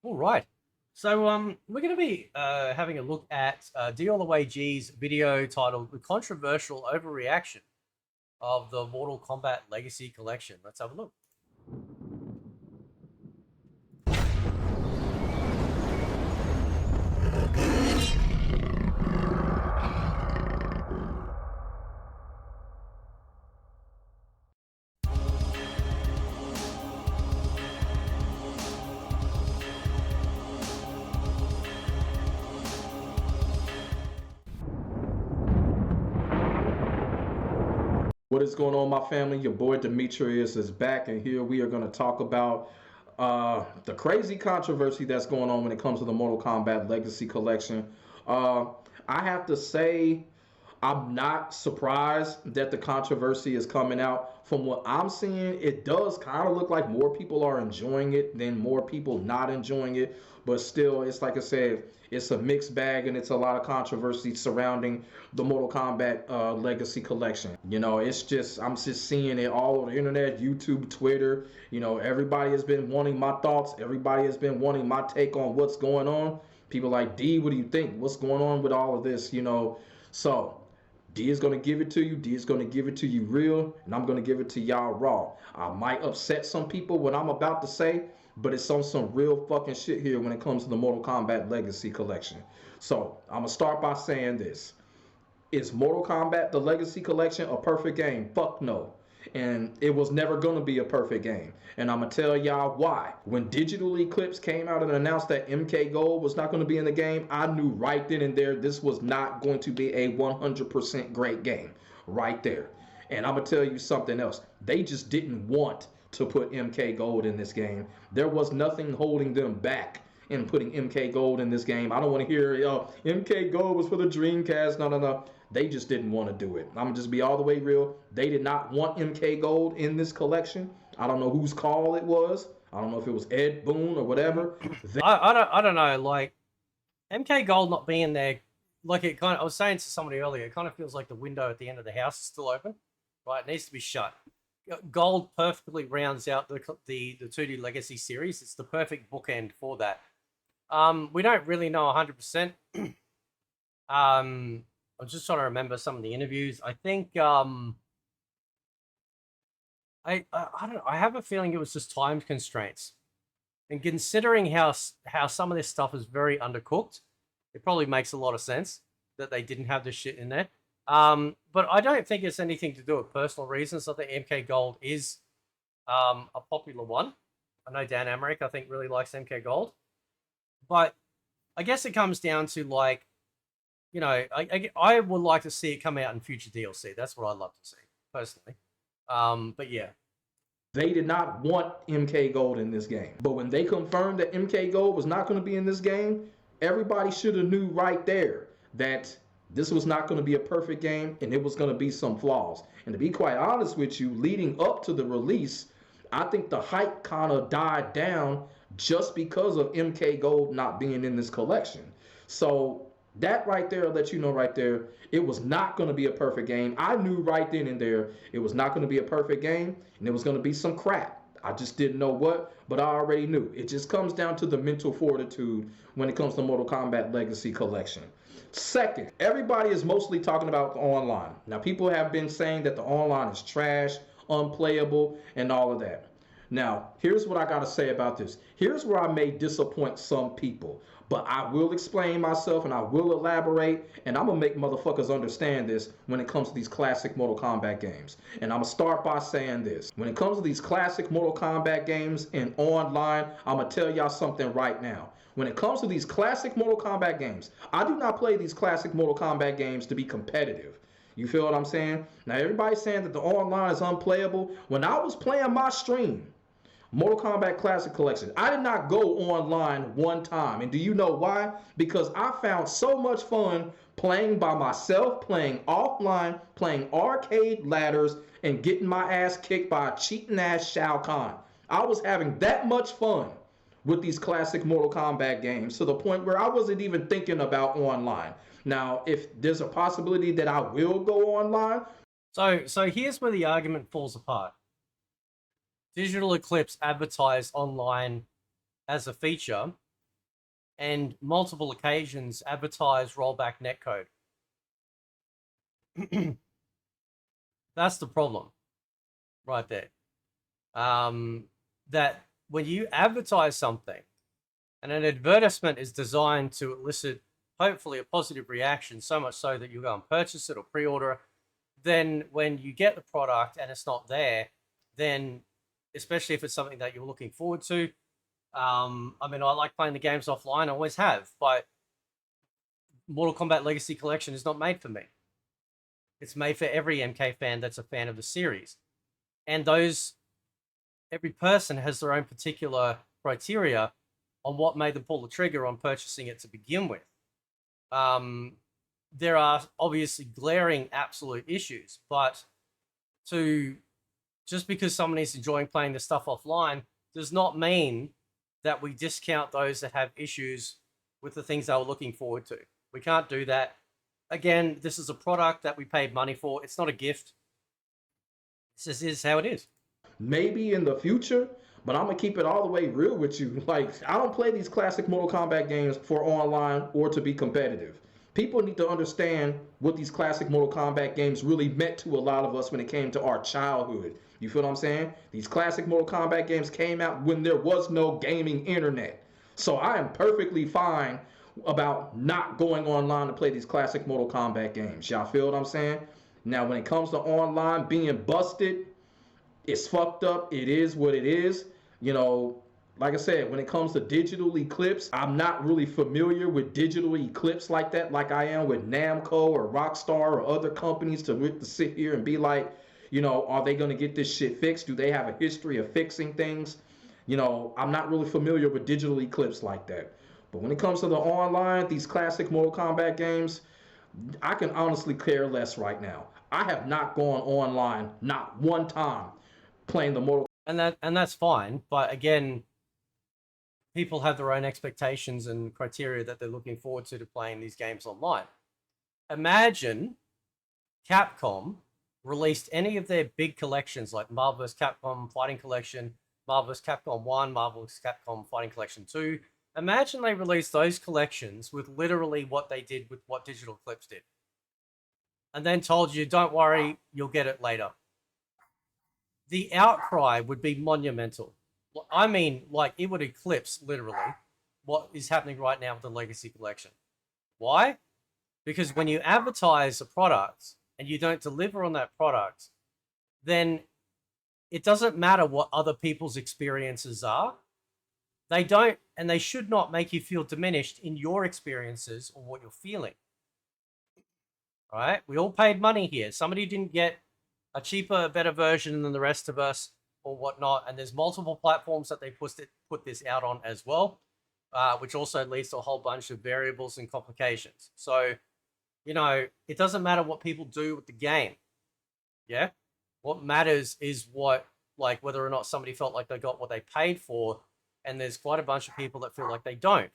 All right. So we're going to be having a look at D All the Way G's video titled "The Controversial Overreaction of the Mortal Kombat Legacy Collection." Let's have a look. What is going on, my family? Your boy Demetrius is back, and here we are going to talk about the crazy controversy that's going on when it comes to the Mortal Kombat Legacy Collection. Uh, I have to say, I'm not surprised that the controversy is coming out. From what I'm seeing, it does kind of look like more people are enjoying it than more people not enjoying it. But still, it's like I said, it's a mixed bag and it's a lot of controversy surrounding the Mortal Kombat Legacy Collection. It's just, I'm just seeing it all over the internet, YouTube, Twitter. Everybody has been wanting my thoughts. Everybody has been wanting my take on what's going on. People like, D, what do you think? What's going on with all of this? So D is going to give it to you. D is going to give it to you real, and I'm going to give it to y'all raw. I might upset some people what I'm about to say, but it's on some real fucking shit here when it comes to the Mortal Kombat Legacy Collection. So I'm going to start by saying this. Is Mortal Kombat the Legacy Collection a perfect game? Fuck no. And it was never going to be a perfect game. And I'm going to tell y'all why. When Digital Eclipse came out and announced that MK Gold was not going to be in the game, I knew right then and there this was not going to be a 100% great game. Right there. And I'm going to tell you something else. They just didn't want to put MK Gold in this game. There was nothing holding them back in putting MK Gold in this game. I don't want to hear, MK Gold was for the Dreamcast. No, no, no. They just didn't want to do it. I'm going to just be all the way real. They did not want MK Gold in this collection. I don't know whose call it was. I don't know if it was Ed Boon or whatever. I don't know. Like MK Gold not being there, like it kind of. I was saying to somebody earlier, it kind of feels like the window at the end of the house is still open. Right, it needs to be shut. Gold perfectly rounds out the 2D Legacy series. It's the perfect bookend for that. We don't really know 100%. I'm just trying to remember some of the interviews. I think I don't know. I have a feeling it was just time constraints, and considering how some of this stuff is very undercooked, it probably makes a lot of sense that they didn't have this shit in there. But I don't think it's anything to do with personal reasons. I think MK Gold is a popular one. I know Dan Amrick, I think, really likes MK Gold. But I guess it comes down to, like, I would like to see it come out in future DLC. That's what I'd love to see, personally. But yeah. They did not want MK Gold in this game. But when they confirmed that MK Gold was not going to be in this game, everybody should have knew right there that this was not going to be a perfect game and it was going to be some flaws. And to be quite honest with you, leading up to the release, I think the hype kind of died down just because of MK Gold not being in this collection. So that right there will let you know right there, it was not going to be a perfect game. I knew right then and there it was not going to be a perfect game and it was going to be some crap. I just didn't know what, but I already knew. It just comes down to the mental fortitude when it comes to Mortal Kombat Legacy Collection. Second, everybody is mostly talking about the online. Now, people have been saying that the online is trash, unplayable, and all of that. Now, here's what I got to say about this. Here's where I may disappoint some people, but I will explain myself and I will elaborate, and I'm going to make motherfuckers understand this when it comes to these classic Mortal Kombat games. And I'm going to start by saying this. When it comes to these classic Mortal Kombat games and online, I'm going to tell y'all something right now. When it comes to these classic Mortal Kombat games, I do not play these classic Mortal Kombat games to be competitive. You feel what I'm saying? Now, everybody's saying that the online is unplayable. When I was playing my stream, Mortal Kombat Classic Collection, I did not go online one time. And do you know why? Because I found so much fun playing by myself, playing offline, playing arcade ladders, and getting my ass kicked by a cheating ass Shao Kahn. I was having that much fun with these classic Mortal Kombat games to the point where I wasn't even thinking about online. Now, if there's a possibility that I will go online. So here's where the argument falls apart. Digital Eclipse advertised online as a feature, and multiple occasions advertise rollback netcode. That's the problem right there. That when you advertise something and an advertisement is designed to elicit hopefully a positive reaction, so much so that you go and purchase it or pre-order it, then when you get the product and it's not there, then especially if it's something that you're looking forward to, I mean, I like playing the games offline, I always have, but Mortal Kombat Legacy Collection is not made for me. It's made for every MK fan that's a fan of the series. And every person has their own particular criteria on what made them pull the trigger on purchasing it to begin with. There are obviously glaring absolute issues, but just because somebody's enjoying playing the stuff offline does not mean that we discount those that have issues with the things they were looking forward to. We can't do that. Again, this is a product that we paid money for. It's not a gift. This is how it is. Maybe in the future, but I'm gonna keep it all the way real with you. Like, I don't play these classic Mortal Kombat games for online or to be competitive. People need to understand what these classic Mortal Kombat games really meant to a lot of us when it came to our childhood. You feel what I'm saying? These classic Mortal Kombat games came out when there was no gaming internet. So I am perfectly fine about not going online to play these classic Mortal Kombat games. Y'all feel what I'm saying? Now, when it comes to online being busted, it's fucked up. It is what it is. You know, like I said, when it comes to digital eclipse, I'm not really familiar with digital eclipse like that, like I am with Namco or Rockstar or other companies to sit here and be like, you know, are they going to get this shit fixed? Do they have a history of fixing things? You know, I'm not really familiar with digital eclipse like that. But when it comes to the online, these classic Mortal Kombat games, I can honestly care less right now. I have not gone online, not one time, playing the Mortal. And that's fine. But again, people have their own expectations and criteria that they're looking forward to playing these games online. Imagine Capcom released any of their big collections like Marvel vs. Capcom Fighting Collection, Marvel vs. Capcom 1, Marvel vs. Capcom Fighting Collection 2. Imagine they released those collections with literally what they did with what Digital Eclipse did. And then told you, don't worry, you'll get it later. The outcry would be monumental. I mean, like, it would eclipse, literally, what is happening right now with the Legacy Collection. Why? Because when you advertise a product and you don't deliver on that product, then it doesn't matter what other people's experiences are. They don't, and they should not make you feel diminished in your experiences or what you're feeling. All right? We all paid money here. Somebody didn't get a cheaper, better version than the rest of us or whatnot. And there's multiple platforms that they put this out on as well, which also leads to a whole bunch of variables and complications. So, you know, it doesn't matter what people do with the game. Yeah? What matters is whether or not somebody felt like they got what they paid for. And there's quite a bunch of people that feel like they don't.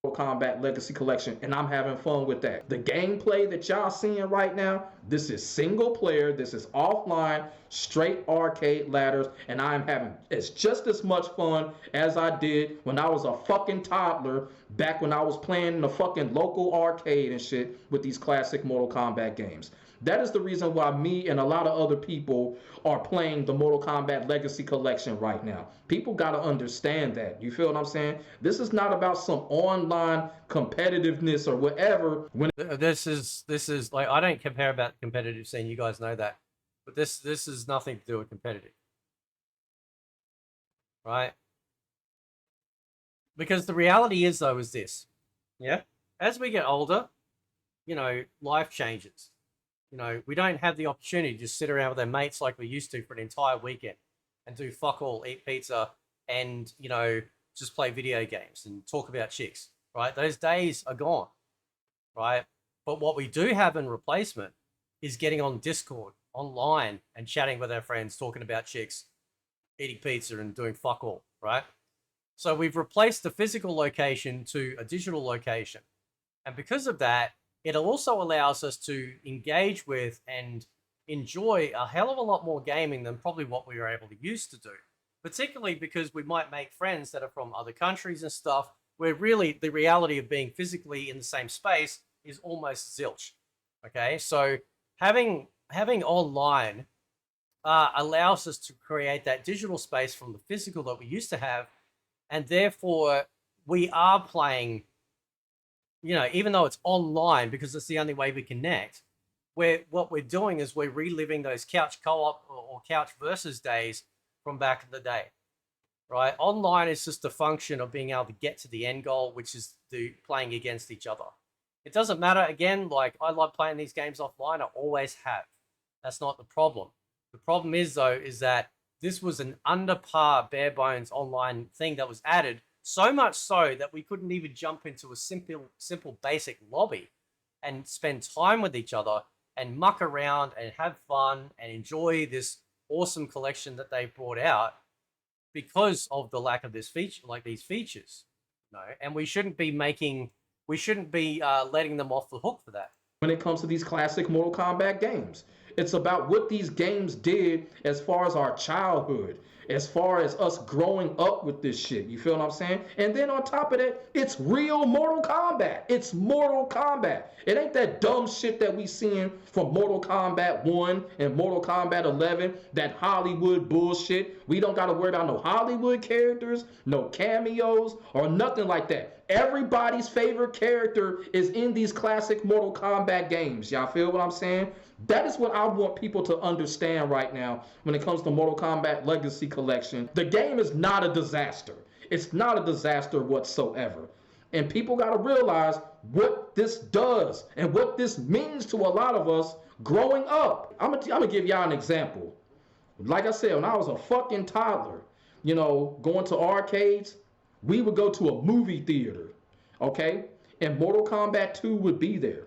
Kombat Legacy Collection, and I'm having fun with that. The gameplay that y'all seeing right now, this is single player, this is offline, straight arcade ladders, and I'm having it's just as much fun as I did when I was a fucking toddler back when I was playing in the fucking local arcade and shit with these classic Mortal Kombat games. That is the reason why me and a lot of other people are playing the Mortal Kombat Legacy Collection right now. People got to understand that. You feel what I'm saying? This is not about some online competitiveness or whatever. This is like, I don't compare about the competitive scene. You guys know that. But this is nothing to do with competitive. Right? Because the reality is, though, is this. Yeah? As we get older, you know, life changes. You know, we don't have the opportunity to just sit around with our mates like we used to for an entire weekend and do fuck all, eat pizza, and, you know, just play video games and talk about chicks, right? Those days are gone, right? But what we do have in replacement is getting on Discord, online, and chatting with our friends, talking about chicks, eating pizza, and doing fuck all, right? So we've replaced the physical location to a digital location. And because of that, it also allows us to engage with and enjoy a hell of a lot more gaming than probably what we were able to used to do. Particularly because we might make friends that are from other countries and stuff, where really the reality of being physically in the same space is almost zilch. Okay, so having online allows us to create that digital space from the physical that we used to have, and therefore we are playing, even though it's online because it's the only way we connect. What we're doing is we're reliving those couch co-op or couch versus days from back in the day, right? Online is just a function of being able to get to the end goal, which is playing against each other. It doesn't matter. Again, like I love playing these games offline. I always have. That's not the problem. The problem is though, is that this was an under par bare bones online thing that was added, so much so that we couldn't even jump into a simple basic lobby and spend time with each other and muck around and have fun and enjoy this awesome collection that they brought out because of the lack of this feature, like these features. And we shouldn't be letting them off the hook for that. When it comes to these classic Mortal Kombat games, it's about what these games did as far as our childhood, as far as us growing up with this shit. You feel what I'm saying? And then on top of that, it's real Mortal Kombat. It's Mortal Kombat. It ain't that dumb shit that we seeing from Mortal Kombat 1 and Mortal Kombat 11, that Hollywood bullshit. We don't got to worry about no Hollywood characters, no cameos, or nothing like that. Everybody's favorite character is in these classic Mortal Kombat games. Y'all feel what I'm saying? That is what I want people to understand right now when it comes to Mortal Kombat Legacy Kollection. The game is not a disaster. It's not a disaster whatsoever. And people got to realize what this does and what this means to a lot of us growing up. I'm gonna give y'all an example. Like I said, when I was a fucking toddler, going to arcades, we would go to a movie theater, okay? And Mortal Kombat 2 would be there.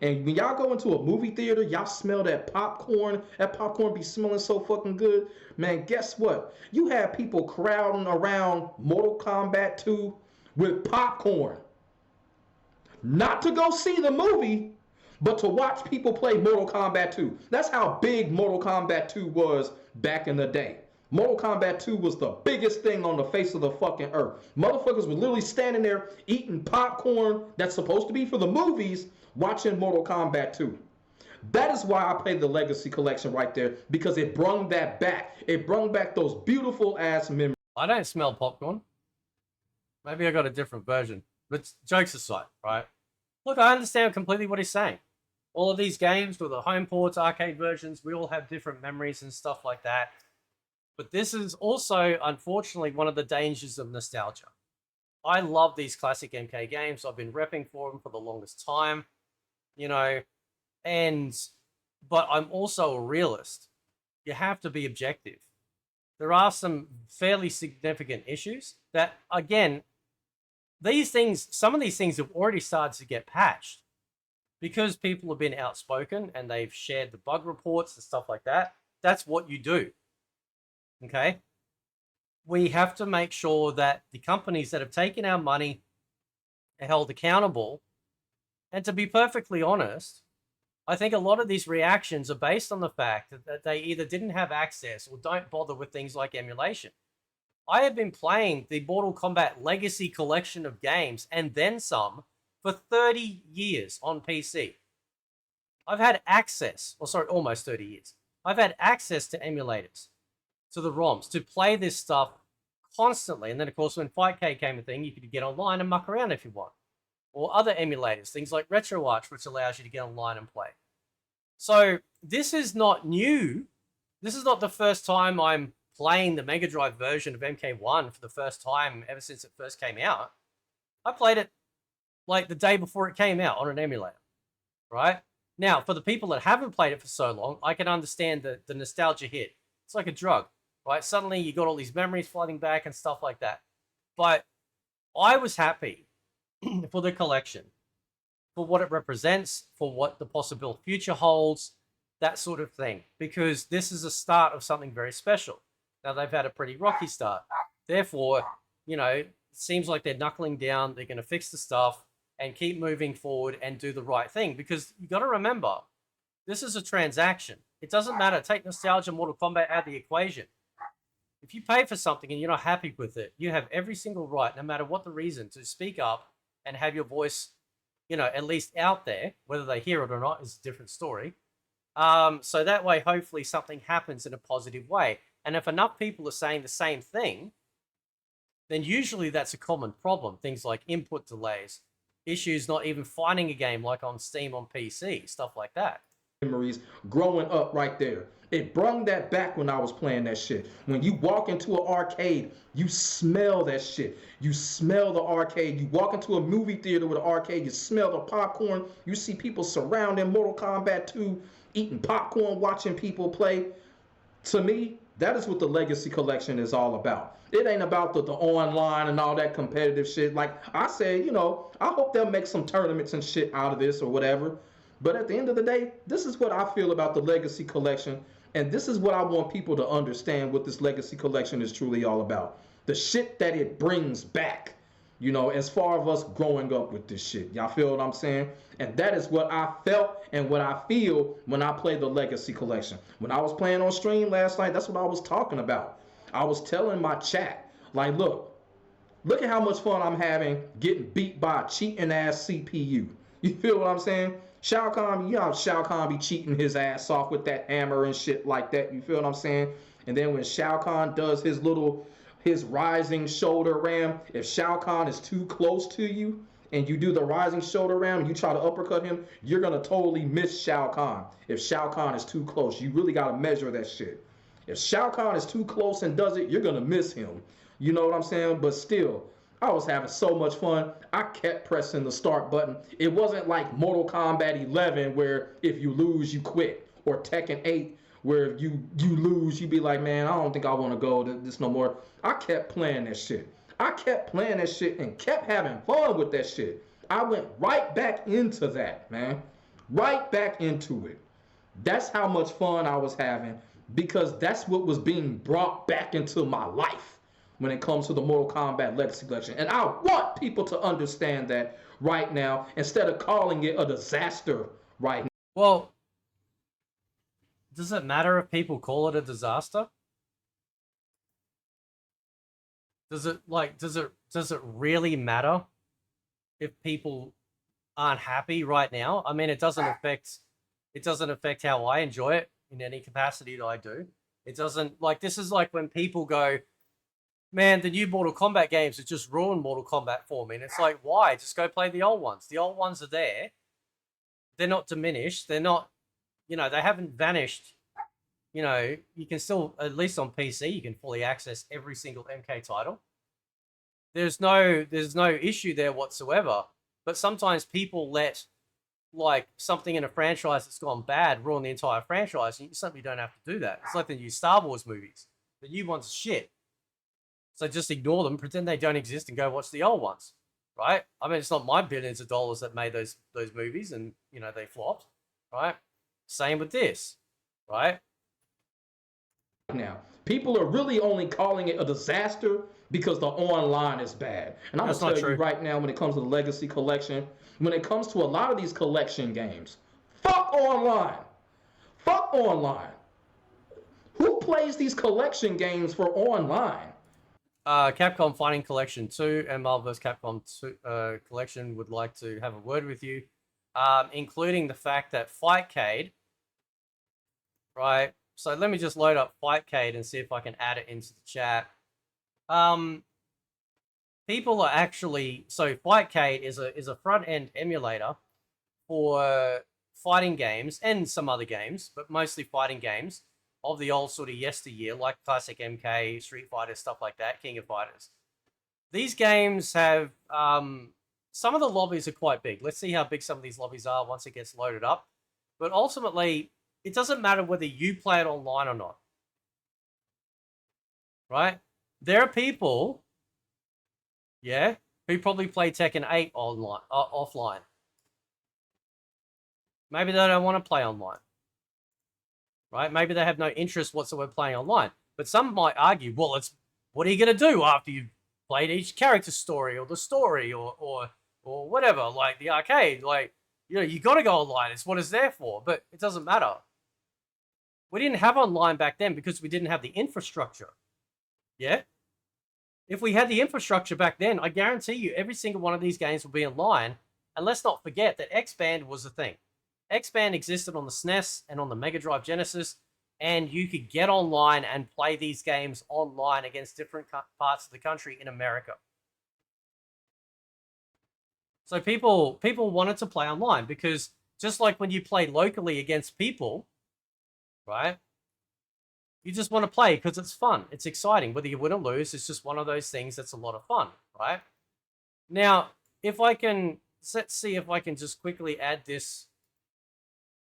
And when y'all go into a movie theater, y'all smell that popcorn. That popcorn be smelling so fucking good. Man, guess what? You have people crowding around Mortal Kombat 2 with popcorn. Not to go see the movie, but to watch people play Mortal Kombat 2. That's how big Mortal Kombat 2 was back in the day. Mortal Kombat 2 was the biggest thing on the face of the fucking earth. Motherfuckers were literally standing there eating popcorn that's supposed to be for the movies, watching Mortal Kombat 2. That is why I played the Legacy Collection right there, because it brung that back. It brung back those beautiful ass memories. I don't smell popcorn. Maybe I got a different version. But jokes aside, right? Look, I understand completely what he's saying. All of these games with the home ports, arcade versions, we all have different memories and stuff like that. But this is also, unfortunately, one of the dangers of nostalgia. I love these classic MK games. I've been repping for them for the longest time, but I'm also a realist. You have to be objective. There are some fairly significant issues that, again, some of these things have already started to get patched because people have been outspoken and they've shared the bug reports and stuff like that. That's what you do. Okay? We have to make sure that the companies that have taken our money are held accountable. And to be perfectly honest, I think a lot of these reactions are based on the fact that they either didn't have access or don't bother with things like emulation. I have been playing the Mortal Kombat Legacy Collection of games and then some for 30 years on PC. I've had access, almost 30 years. I've had access to emulators, to the ROMs, to play this stuff constantly. And then, of course, when Fightcade came a thing, you could get online and muck around if you want. Or other emulators, things like RetroArch, which allows you to get online and play. So this is not new. This is not the first time I'm playing the Mega Drive version of MK1 for the first time ever since it first came out. I played it like the day before it came out on an emulator, right? Now, for the people that haven't played it for so long, I can understand the nostalgia hit. It's like a drug, right? Suddenly you got all these memories flooding back and stuff like that. But I was happy for the collection, for what it represents, for what the possible future holds, that sort of thing, because this is a start of something very special. Now, they've had a pretty rocky start. Therefore, it seems like they're knuckling down. They're going to fix the stuff and keep moving forward and do the right thing, because you got to remember, this is a transaction. It doesn't matter. Take nostalgia, Mortal Kombat out of the equation. If you pay for something and you're not happy with it, you have every single right, no matter what the reason, to speak up and have your voice, at least out there. Whether they hear it or not is a different story. So that way, hopefully, something happens in a positive way. And if enough people are saying the same thing, then usually that's a common problem. Things like input delays, issues not even finding a game like on Steam on PC, stuff like that. Memories growing up right there. It brung that back when I was playing that shit. When you walk into an arcade, you smell that shit. You smell the arcade. You walk into a movie theater with an arcade, you smell the popcorn. You see people surrounding Mortal Kombat 2, eating popcorn, watching people play. To me, that is what the Legacy Collection is all about. It ain't about the online and all that competitive shit. Like I said, I hope they'll make some tournaments and shit out of this or whatever. But at the end of the day, this is what I feel about the Legacy Collection. And this is what I want people to understand what this Legacy Collection is truly all about. The shit that it brings back, as far as us growing up with this shit. Y'all feel what I'm saying? And that is what I felt and what I feel when I play the Legacy Collection. When I was playing on stream last night, that's what I was talking about. I was telling my chat, like, look at how much fun I'm having getting beat by a cheating ass CPU. You feel what I'm saying? Shao Kahn, Shao Kahn be cheating his ass off with that hammer and shit like that. You feel what I'm saying? And then when Shao Kahn does his rising shoulder ram, if Shao Kahn is too close to you and you do the rising shoulder ram and you try to uppercut him, you're going to totally miss Shao Kahn. If Shao Kahn is too close, you really got to measure that shit. If Shao Kahn is too close and does it, you're going to miss him. You know what I'm saying? But still, I was having so much fun. I kept pressing the start button. It wasn't like Mortal Kombat 11 where if you lose, you quit. Or Tekken 8 where if you lose, you be like, man, I don't think I want to go to this no more. I kept playing that shit. I kept playing that shit and kept having fun with that shit. I went right back into that, man. Right back into it. That's how much fun I was having because that's what was being brought back into my life when it comes to the Mortal Kombat Legacy Collection. And I want people to understand that right now instead of calling it a disaster right now. Well, does it matter if people call it a disaster? Does it really matter if people aren't happy right now? I mean, it doesn't affect how I enjoy it in any capacity that I do. It doesn't, this is like when people go, man, the new Mortal Kombat games have just ruined Mortal Kombat for me. And it's like, why? Just go play the old ones. The old ones are there. They're not diminished. They're not, they haven't vanished. You can still, at least on PC, you can fully access every single MK title. There's no issue there whatsoever. But sometimes people let, something in a franchise that's gone bad ruin the entire franchise. And you simply don't have to do that. It's like the new Star Wars movies. The new ones are shit. So just ignore them, pretend they don't exist, and go watch the old ones, right? I mean, it's not my billions of dollars that made those movies, and they flopped, right? Same with this, right? Now, people are really only calling it a disaster because the online is bad. And I'm gonna tell you right now, when it comes to the Legacy Collection, when it comes to a lot of these collection games, fuck online. Fuck online. Who plays these collection games for online? Capcom Fighting Collection 2 and Marvel vs. Capcom 2 Collection would like to have a word with you, including the fact that Fightcade, right? So let me just load up Fightcade and see if I can add it into the chat. People are actually, so Fightcade is a front-end emulator for fighting games and some other games, but mostly fighting games of the old sort of yesteryear, like classic MK, Street Fighter, stuff like that, King of Fighters. These games have, some of the lobbies are quite big. Let's see how big some of these lobbies are once it gets loaded up. But ultimately, it doesn't matter whether you play it online or not. Right? There are people, who probably play Tekken 8 online, offline. Maybe they don't want to play online. Right? Maybe they have no interest whatsoever playing online. But some might argue, well, what are you going to do after you've played each character's story or the story or whatever, like the arcade? You got to go online. It's what it's there for. But it doesn't matter. We didn't have online back then because we didn't have the infrastructure. Yeah. If we had the infrastructure back then, I guarantee you every single one of these games will be online. And let's not forget that X-Band was a thing. X-Band existed on the SNES and on the Mega Drive Genesis, and you could get online and play these games online against different parts of the country in America. So people wanted to play online because just like when you play locally against people, right? You just want to play because it's fun. It's exciting. Whether you win or lose, it's just one of those things that's a lot of fun, right? Now, if I can, let's see if I can just quickly add this.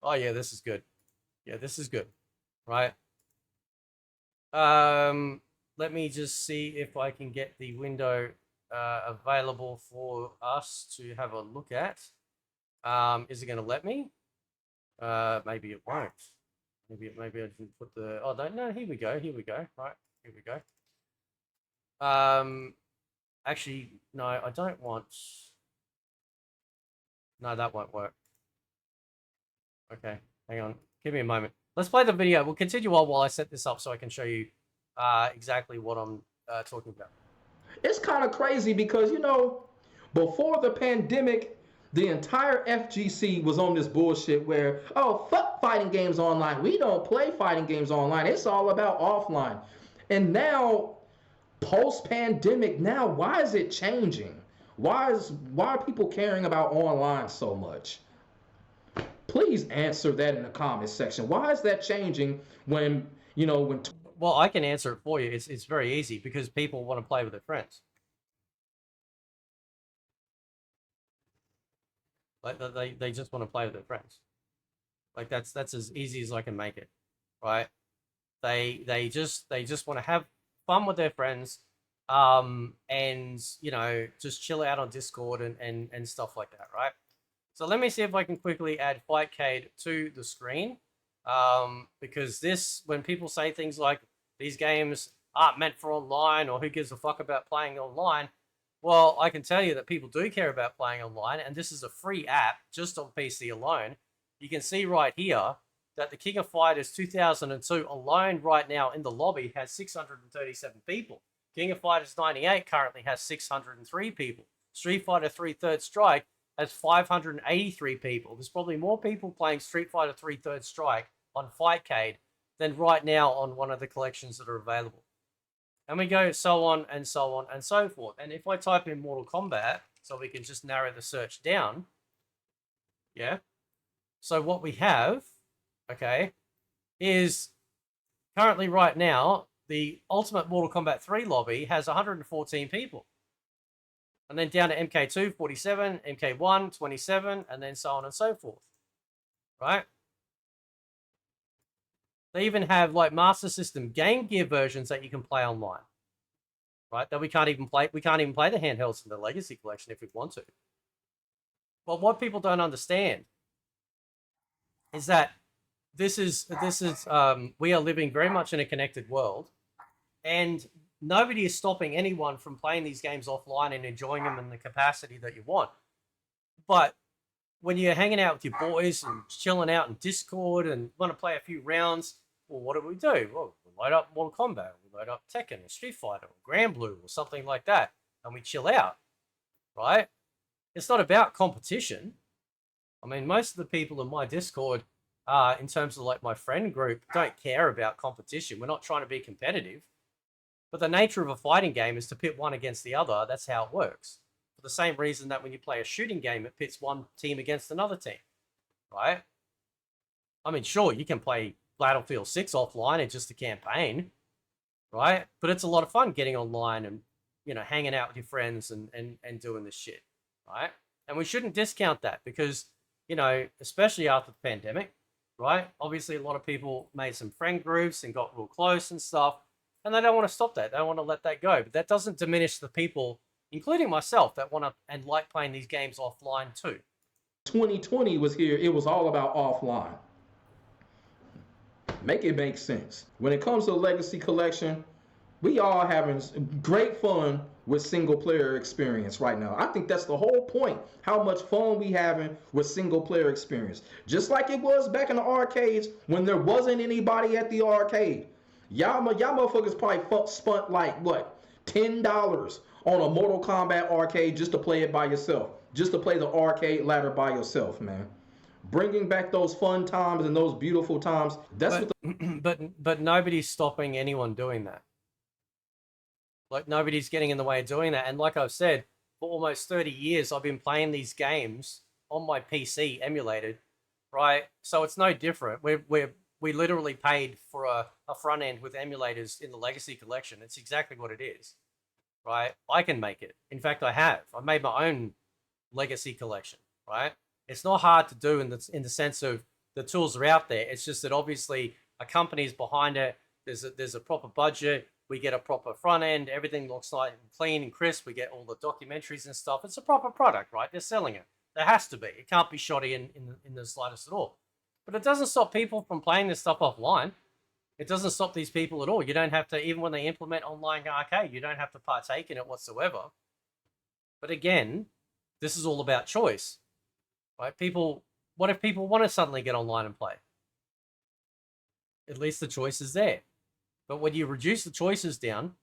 Oh, yeah, this is good. Yeah, this is good, right? Let me just see if I can get the window available for us to have a look at. Is it going to let me? Maybe it won't. Maybe I didn't put the. Oh no! Here we go. Right, here we go. Actually, no, I don't want. No, that won't work. Okay, hang on. Give me a moment. Let's play the video. We'll continue on while I set this up so I can show you exactly what I'm talking about. It's kind of crazy because, you know, before the pandemic, the entire FGC was on this bullshit where, oh, fuck fighting games online. We don't play fighting games online. It's all about offline. And now, post-pandemic, now why is it changing? Why are people caring about online so much? Please answer that in the comments section. Why is that changing when, you know, when... Well, I can answer it for you. It's very easy because people want to play with their friends. Like they just want to play with their friends. Like that's as easy as I can make it, right? They just want to have fun with their friends, and you know, just chill out on Discord and stuff like that, right? So let me see if I can quickly add Fightcade to the screen, because this, when people say things like these games aren't meant for online or who gives a fuck about playing online, well, I can tell you that people do care about playing online, and this is a free app just on PC alone. You can see right here that the King of Fighters 2002 alone right now in the lobby has 637 people. King of Fighters 98 currently has 603 people. Street Fighter 3 Third Strike has 583 people. There's probably more people playing Street Fighter 3 Third Strike on Fightcade than right now on one of the collections that are available. And we go so on and so on and so forth. And if I type in Mortal Kombat, so we can just narrow the search down, yeah. So what we have, okay, is currently right now, the Ultimate Mortal Kombat 3 lobby has 114 people. And then down to MK2, 47, MK1, 27, and then so on and so forth, right? They even have like Master System Game Gear versions that you can play online, right? That we can't even play. We can't even play the handhelds in the Legacy Collection if we want to. But what people don't understand is that this is we are living very much in a connected world, and nobody is stopping anyone from playing these games offline and enjoying them in the capacity that you want. But when you're hanging out with your boys and chilling out in Discord and want to play a few rounds, well, what do? Well, we load up Mortal Kombat, we load up Tekken or Street Fighter or Grand Blue or something like that, and we chill out, right? It's not about competition. I mean, most of the people in my Discord, in terms of like my friend group, don't care about competition. We're not trying to be competitive. But the nature of a fighting game is to pit one against the other. That's how it works. For the same reason that when you play a shooting game, it pits one team against another team, right? I mean, sure, you can play Battlefield 6 offline. It's just a campaign, right? But it's a lot of fun getting online and, you know, hanging out with your friends and doing this shit, right? And we shouldn't discount that because, you know, especially after the pandemic, right? Obviously, a lot of people made some friend groups and got real close and stuff. And they don't want to stop that. They don't want to let that go. But that doesn't diminish the people, including myself, that want to and like playing these games offline too. 2020 was here. It was all about offline. Make it make sense. When it comes to the Legacy Collection, we all having great fun with single player experience right now. I think that's the whole point. How much fun we having with single player experience. Just like it was back in the arcades when there wasn't anybody at the arcade. Y'all motherfuckers probably spent like what, $10 on a Mortal Kombat arcade just to play it by yourself, just to play the arcade ladder by yourself, man. Bringing back those fun times and those beautiful times. That's what. But nobody's stopping anyone doing that. Like, nobody's getting in the way of doing that. And like I've said, for almost 30 years, I've been playing these games on my PC emulated, right? So it's no different. We literally paid for a front end with emulators in the Legacy Collection. It's exactly what it is, right? I can make it. In fact, I have. I made my own Legacy Collection, right? It's not hard to do in the sense of the tools are out there. It's just that obviously a company's behind it. There's a proper budget. We get a proper front end. Everything looks nice and clean and crisp. We get all the documentaries and stuff. It's a proper product, right? They're selling it. There has to be. It can't be shoddy in the slightest at all. But it doesn't stop people from playing this stuff offline. It doesn't stop these people at all. You don't have to, even when they implement online arcade, you don't have to partake in it whatsoever. But again, this is all about choice, right? What if people want to suddenly get online and play? At least the choice is there. But when you reduce the choices down,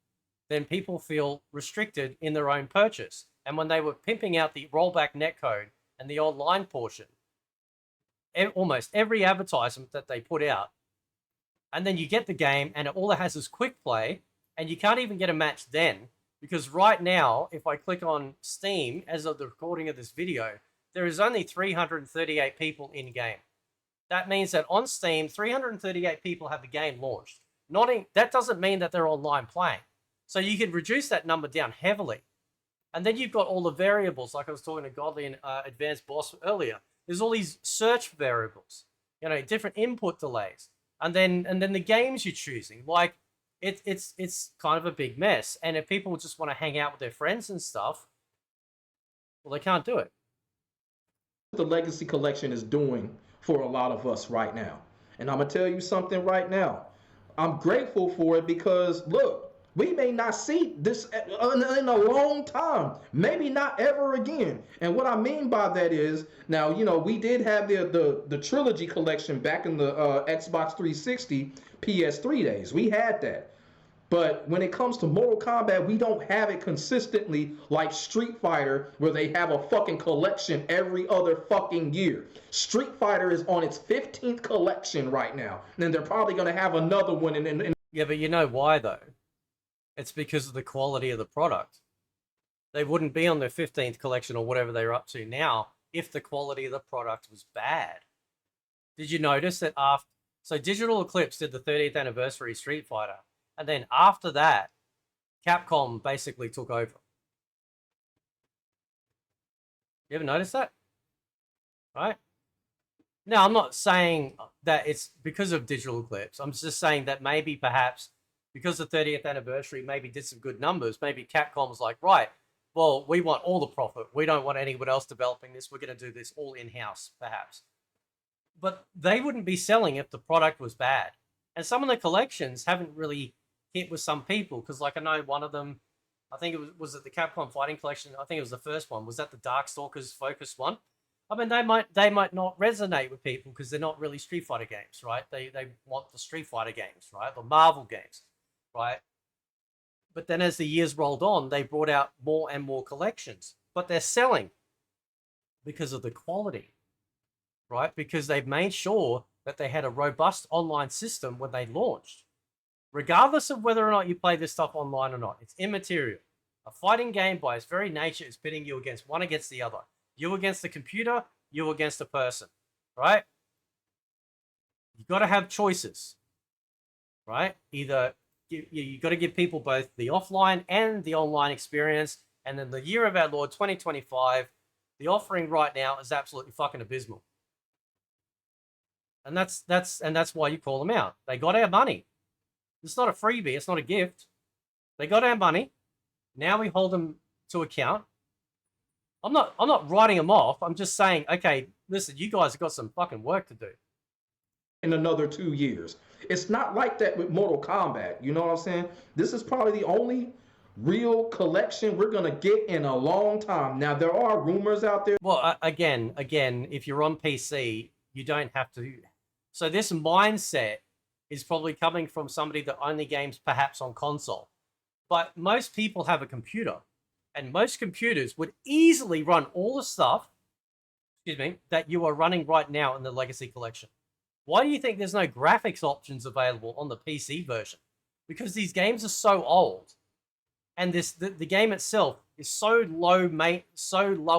then people feel restricted in their own purchase. And when they were pimping out the rollback netcode and the online portion, almost every advertisement that they put out, and then you get the game and all it has is quick play, and you can't even get a match then, because right now, if I click on Steam, as of the recording of this video, there is only 338 people in game. That means that on Steam, 338 people have the game launched. That doesn't mean that they're online playing. So you can reduce that number down heavily. And then you've got all the variables, like I was talking to Godly and Advanced Boss earlier. There's all these search variables, different input delays. And then the games you're choosing. Like, it's kind of a big mess. And if people just want to hang out with their friends and stuff, well, they can't do it. The Legacy Collection is doing for a lot of us right now. And I'm going to tell you something right now. I'm grateful for it because, look, we may not see this in a long time, maybe not ever again. And what I mean by that is, now, we did have the trilogy collection back in the Xbox 360 PS3 days. We had that. But when it comes to Mortal Kombat, we don't have it consistently like Street Fighter, where they have a fucking collection every other fucking year. Street Fighter is on its 15th collection right now. And then they're probably going to have another one. Yeah, but you know why, though? It's because of the quality of the product. They wouldn't be on their 15th collection or whatever they're up to now if the quality of the product was bad. Did you notice that so Digital Eclipse did the 30th anniversary Street Fighter, and then after that, Capcom basically took over. You ever notice that? Right? Now, I'm not saying that it's because of Digital Eclipse. I'm just saying that maybe perhaps because the 30th anniversary maybe did some good numbers, maybe Capcom was like, right, well, we want all the profit. We don't want anyone else developing this. We're going to do this all in-house, perhaps. But they wouldn't be selling if the product was bad. And some of the collections haven't really hit with some people, because like I know one of them, I think it was it the Capcom Fighting Collection? I think it was the first one. Was that the Darkstalkers focused one? I mean, they might not resonate with people because they're not really Street Fighter games, right? They want the Street Fighter games, right? The Marvel games, right? But then as the years rolled on, they brought out more and more collections. But they're selling because of the quality, right? Because they've made sure that they had a robust online system when they launched. Regardless of whether or not you play this stuff online or not, it's immaterial. A fighting game by its very nature is pitting you against one against the other. You against the computer, you against a person, right? You got to have choices, right? Either you got to give people both the offline and the online experience. And then the year of our Lord 2025, the offering right now is absolutely fucking abysmal. And that's why you call them out. They got our money. It's not a freebie. It's not a gift. They got our money. Now we hold them to account. I'm not writing them off. I'm just saying, okay, listen, you guys have got some fucking work to do. In another 2 years. It's not like that with Mortal Kombat. You know what I'm saying? This is probably the only real collection we're going to get in a long time. Now, there are rumors out there. Well, again, if you're on PC, you don't have to. So this mindset is probably coming from somebody that only games perhaps on console. But most people have a computer, and most computers would easily run all the stuff, excuse me, that you are running right now in the Legacy Collection. Why do you think there's no graphics options available on the PC version? Because these games are so old, and the game itself is so low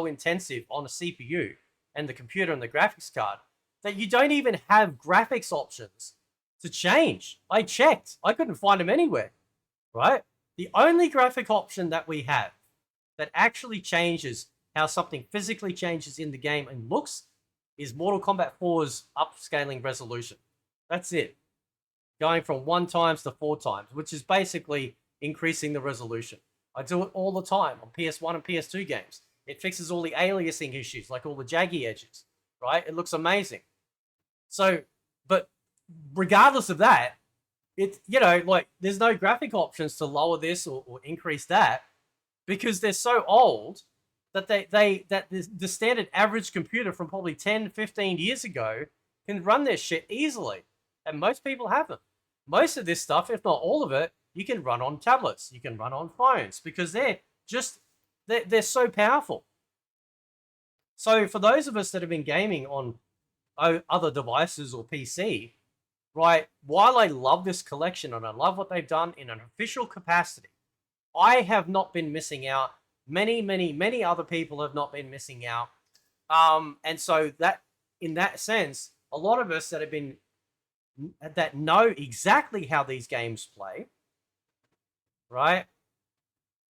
intensive on a CPU and the computer and the graphics card that you don't even have graphics options to change. I checked, I couldn't find them anywhere, right? The only graphic option that we have that actually changes how something physically changes in the game and looks is Mortal Kombat 4's upscaling resolution. That's it. Going from 1 times to 4 times, which is basically increasing the resolution. I do it all the time on PS1 and PS2 games. It fixes all the aliasing issues, like all the jaggy edges, right? It looks amazing. So, but regardless of that, it's, you know, like there's no graphic options to lower this or increase that because they're so old that the standard average computer from probably 10, 15 years ago can run their shit easily. And most people haven't. Most of this stuff, if not all of it, you can run on tablets, you can run on phones because they're so powerful. So for those of us that have been gaming on other devices or PC, right, while I love this collection and I love what they've done in an official capacity, I have not been missing out. Many other people have not been missing out. And so that, in that sense, a lot of us that know exactly how these games play, right?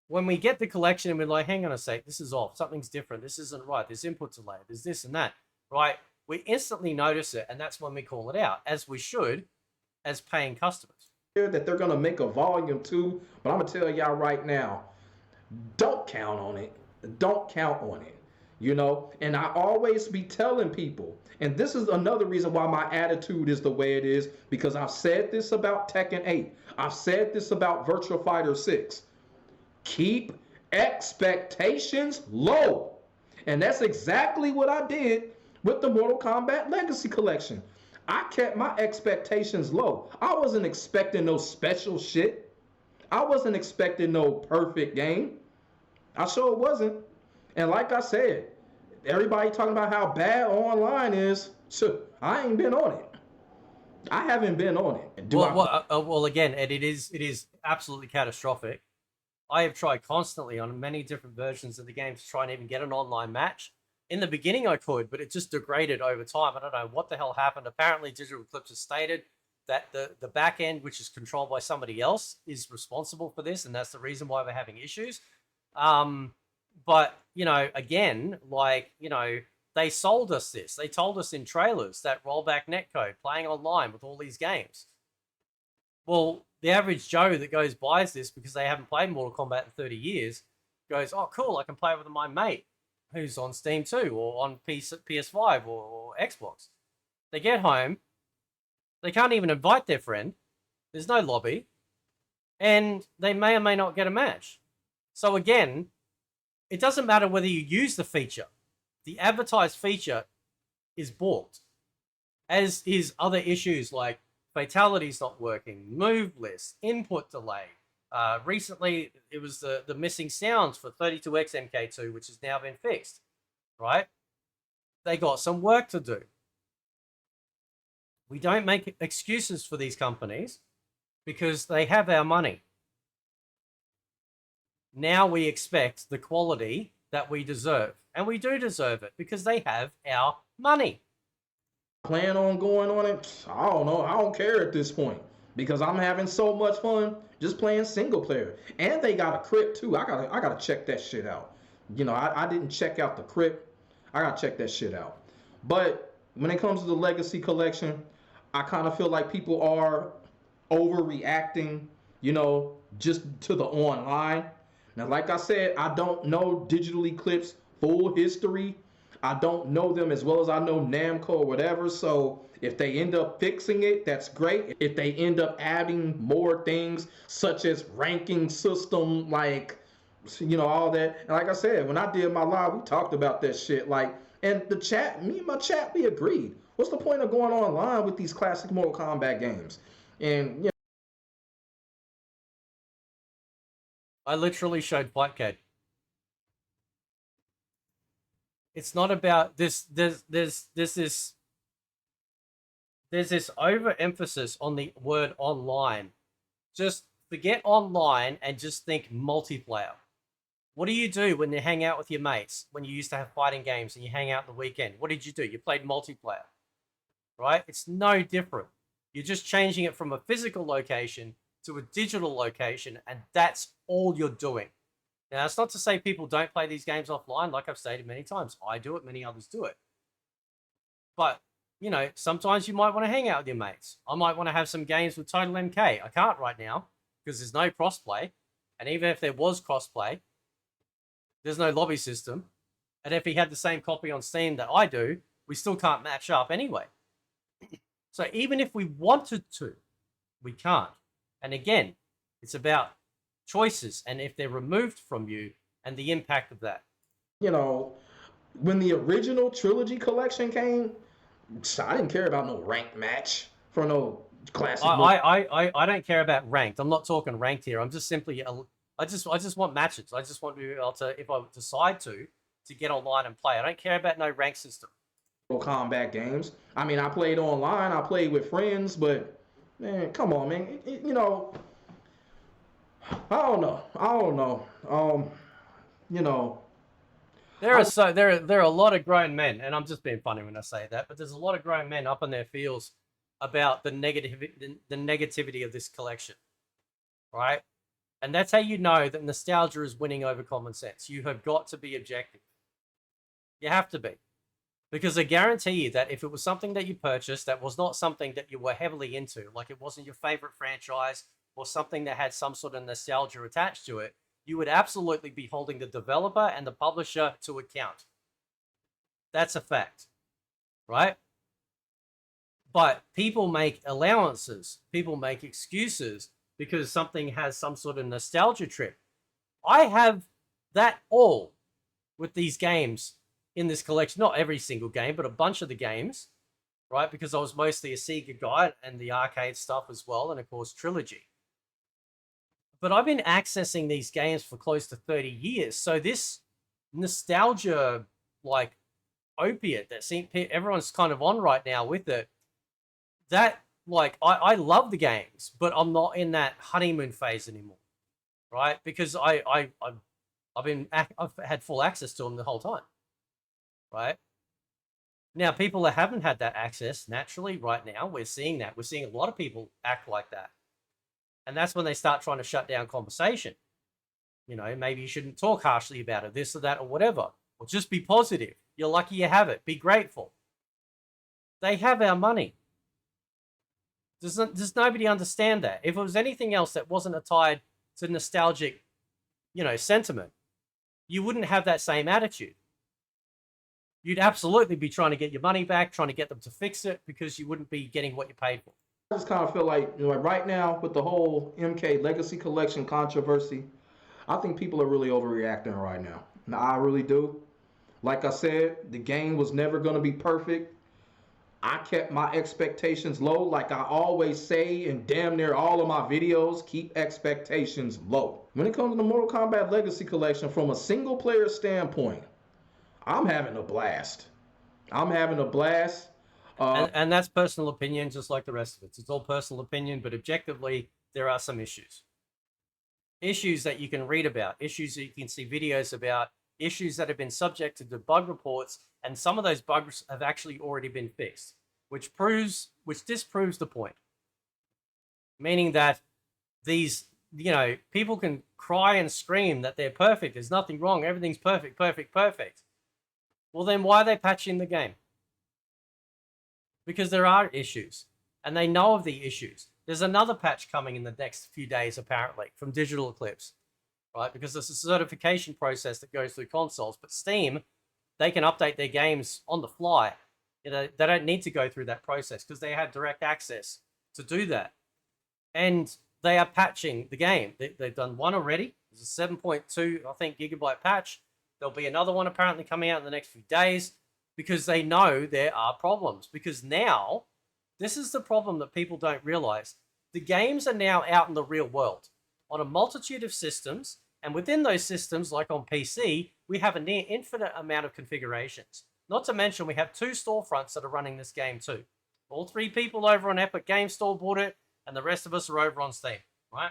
When we get the collection and we're like, hang on a sec, this is off, something's different, this isn't right, there's input delay, there's this and that, right? We instantly notice it, and that's when we call it out, as we should, as paying customers. That they're gonna make a volume 2, but I'm gonna tell y'all right now, don't count on it. Don't count on it. You know, and I always be telling people, and this is another reason why my attitude is the way it is, because I've said this about Tekken 8. I've said this about Virtua Fighter 6. Keep expectations low. And that's exactly what I did with the Mortal Kombat Legacy Collection. I kept my expectations low. I wasn't expecting no special shit. I wasn't expecting no perfect game. I sure wasn't. And like I said, everybody talking about how bad online is. So I ain't been on it. I haven't been on it. Well, again, Ed, it is absolutely catastrophic. I have tried constantly on many different versions of the game to try and even get an online match. In the beginning I could, but it just degraded over time. I don't know what the hell happened. Apparently Digital Eclipse has stated that the back end, which is controlled by somebody else, is responsible for this, and that's the reason why we're having issues. But, you know, again, like, you know, they sold us this. They told us in trailers that rollback netcode, playing online with all these games. Well, the average Joe that buys this because they haven't played Mortal Kombat in 30 years goes, oh, cool, I can play with my mate who's on Steam too, or on PS5 or Xbox. They get home, they can't even invite their friend, there's no lobby, and they may or may not get a match. So again, it doesn't matter whether you use the feature. The advertised feature is bought, as is other issues like fatalities not working, move lists, input delay. Recently, it was the missing sounds for 32X MK2, which has now been fixed, right? They got some work to do. We don't make excuses for these companies because they have our money. Now we expect the quality that we deserve. And we do deserve it because they have our money. Plan on going on it? I don't know. I don't care at this point because I'm having so much fun just playing single player. And they got a crypt too. I gotta check that shit out. You know, I didn't check out the crypt. I gotta check that shit out. But when it comes to the Legacy Collection, I kind of feel like people are overreacting, you know, just to the online. Now, like I said, I don't know Digital Eclipse full history. I don't know them as well as I know Namco or whatever. So if they end up fixing it, that's great. If they end up adding more things such as ranking system, like, you know, all that. And like I said, when I did my live, we talked about that shit. Like, and the chat, me and my chat, we agreed. What's the point of going online with these classic Mortal Kombat games? And I literally showed Flight Code. It's not about this. There's this overemphasis on the word online. Just forget online and just think multiplayer. What do you do when you hang out with your mates? When you used to have fighting games and you hang out the weekend, what did you do? You played multiplayer, right? It's no different. You're just changing it from a physical location to a digital location, and that's all you're doing. Now, it's not to say people don't play these games offline. Like I've stated many times, I do it, many others do it. But, you know, sometimes you might want to hang out with your mates. I might want to have some games with Total MK. I can't right now because there's no crossplay. And even if there was crossplay, there's no lobby system. And if he had the same copy on Steam that I do, we still can't match up anyway. So even if we wanted to, we can't. And again, it's about choices and if they're removed from you and the impact of that. you know, when the original trilogy collection came, I didn't care about no ranked match for no classic. I don't care about ranked. I'm not talking ranked here. I'm just simply I just want matches. I just want to be able to, if I decide to get online and play. I don't care about no rank system. Combat games. I mean, I played online. I played with friends, but man, come on, man. I don't know. You know, There are a lot of grown men, and I'm just being funny when I say that, but there's a lot of grown men up in their feels about the negativity of this collection, right? And that's how you know that nostalgia is winning over common sense. You have got to be objective. You have to be. Because I guarantee you that if it was something that you purchased that was not something that you were heavily into, like it wasn't your favorite franchise or something that had some sort of nostalgia attached to it, you would absolutely be holding the developer and the publisher to account. That's a fact, right? But people make allowances, people make excuses because something has some sort of nostalgia trip. I have that all with these games in this collection. Not every single game, but a bunch of the games, right? Because I was mostly a Sega guy and the arcade stuff as well, and of course Trilogy. But I've been accessing these games for close to 30 years. So this nostalgia, like, opiate that everyone's kind of on right now with it, that, like, I love the games, but I'm not in that honeymoon phase anymore, right? Because I've had full access to them the whole time, right? Now, people that haven't had that access, naturally, right now, we're seeing that. We're seeing a lot of people act like that. And that's when they start trying to shut down conversation. You know, maybe you shouldn't talk harshly about it, this or that or whatever. Or just be positive. You're lucky you have it. Be grateful. They have our money. Does nobody understand that? If it was anything else that wasn't tied to nostalgic, sentiment, you wouldn't have that same attitude. You'd absolutely be trying to get your money back, trying to get them to fix it, because you wouldn't be getting what you paid for. I just kind of feel like, right now with the whole MK Legacy Collection controversy, I think people are really overreacting right now. Now, I really do. Like I said, the game was never going to be perfect. I kept my expectations low, like I always say in damn near all of my videos, keep expectations low. When it comes to the Mortal Kombat Legacy Collection, from a single player standpoint, I'm having a blast. And that's personal opinion, just like the rest of it. It's all personal opinion, but objectively, there are some issues. Issues that you can read about, issues that you can see videos about, issues that have been subjected to bug reports, and some of those bugs have actually already been fixed, which disproves the point. Meaning that these, people can cry and scream that they're perfect, there's nothing wrong, everything's perfect. Well, then why are they patching the game? Because there are issues, and they know of the issues. There's another patch coming in the next few days, apparently, from Digital Eclipse, right? Because there's a certification process that goes through consoles, but Steam, they can update their games on the fly. They don't need to go through that process because they have direct access to do that. And they are patching the game. They've done one already. There's a 7.2, I think, gigabyte patch. There'll be another one apparently coming out in the next few days, because they know there are problems. Because now, this is the problem that people don't realize. The games are now out in the real world on a multitude of systems, and within those systems, like on PC, we have a near infinite amount of configurations. Not to mention, we have 2 storefronts that are running this game too. All 3 people over on Epic Game Store bought it, and the rest of us are over on Steam, right?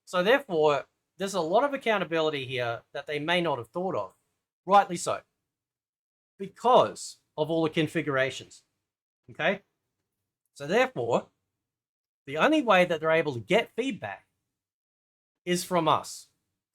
So therefore, there's a lot of accountability here that they may not have thought of. Rightly so. Because of all the configurations. Okay? So therefore, the only way that they're able to get feedback is from us.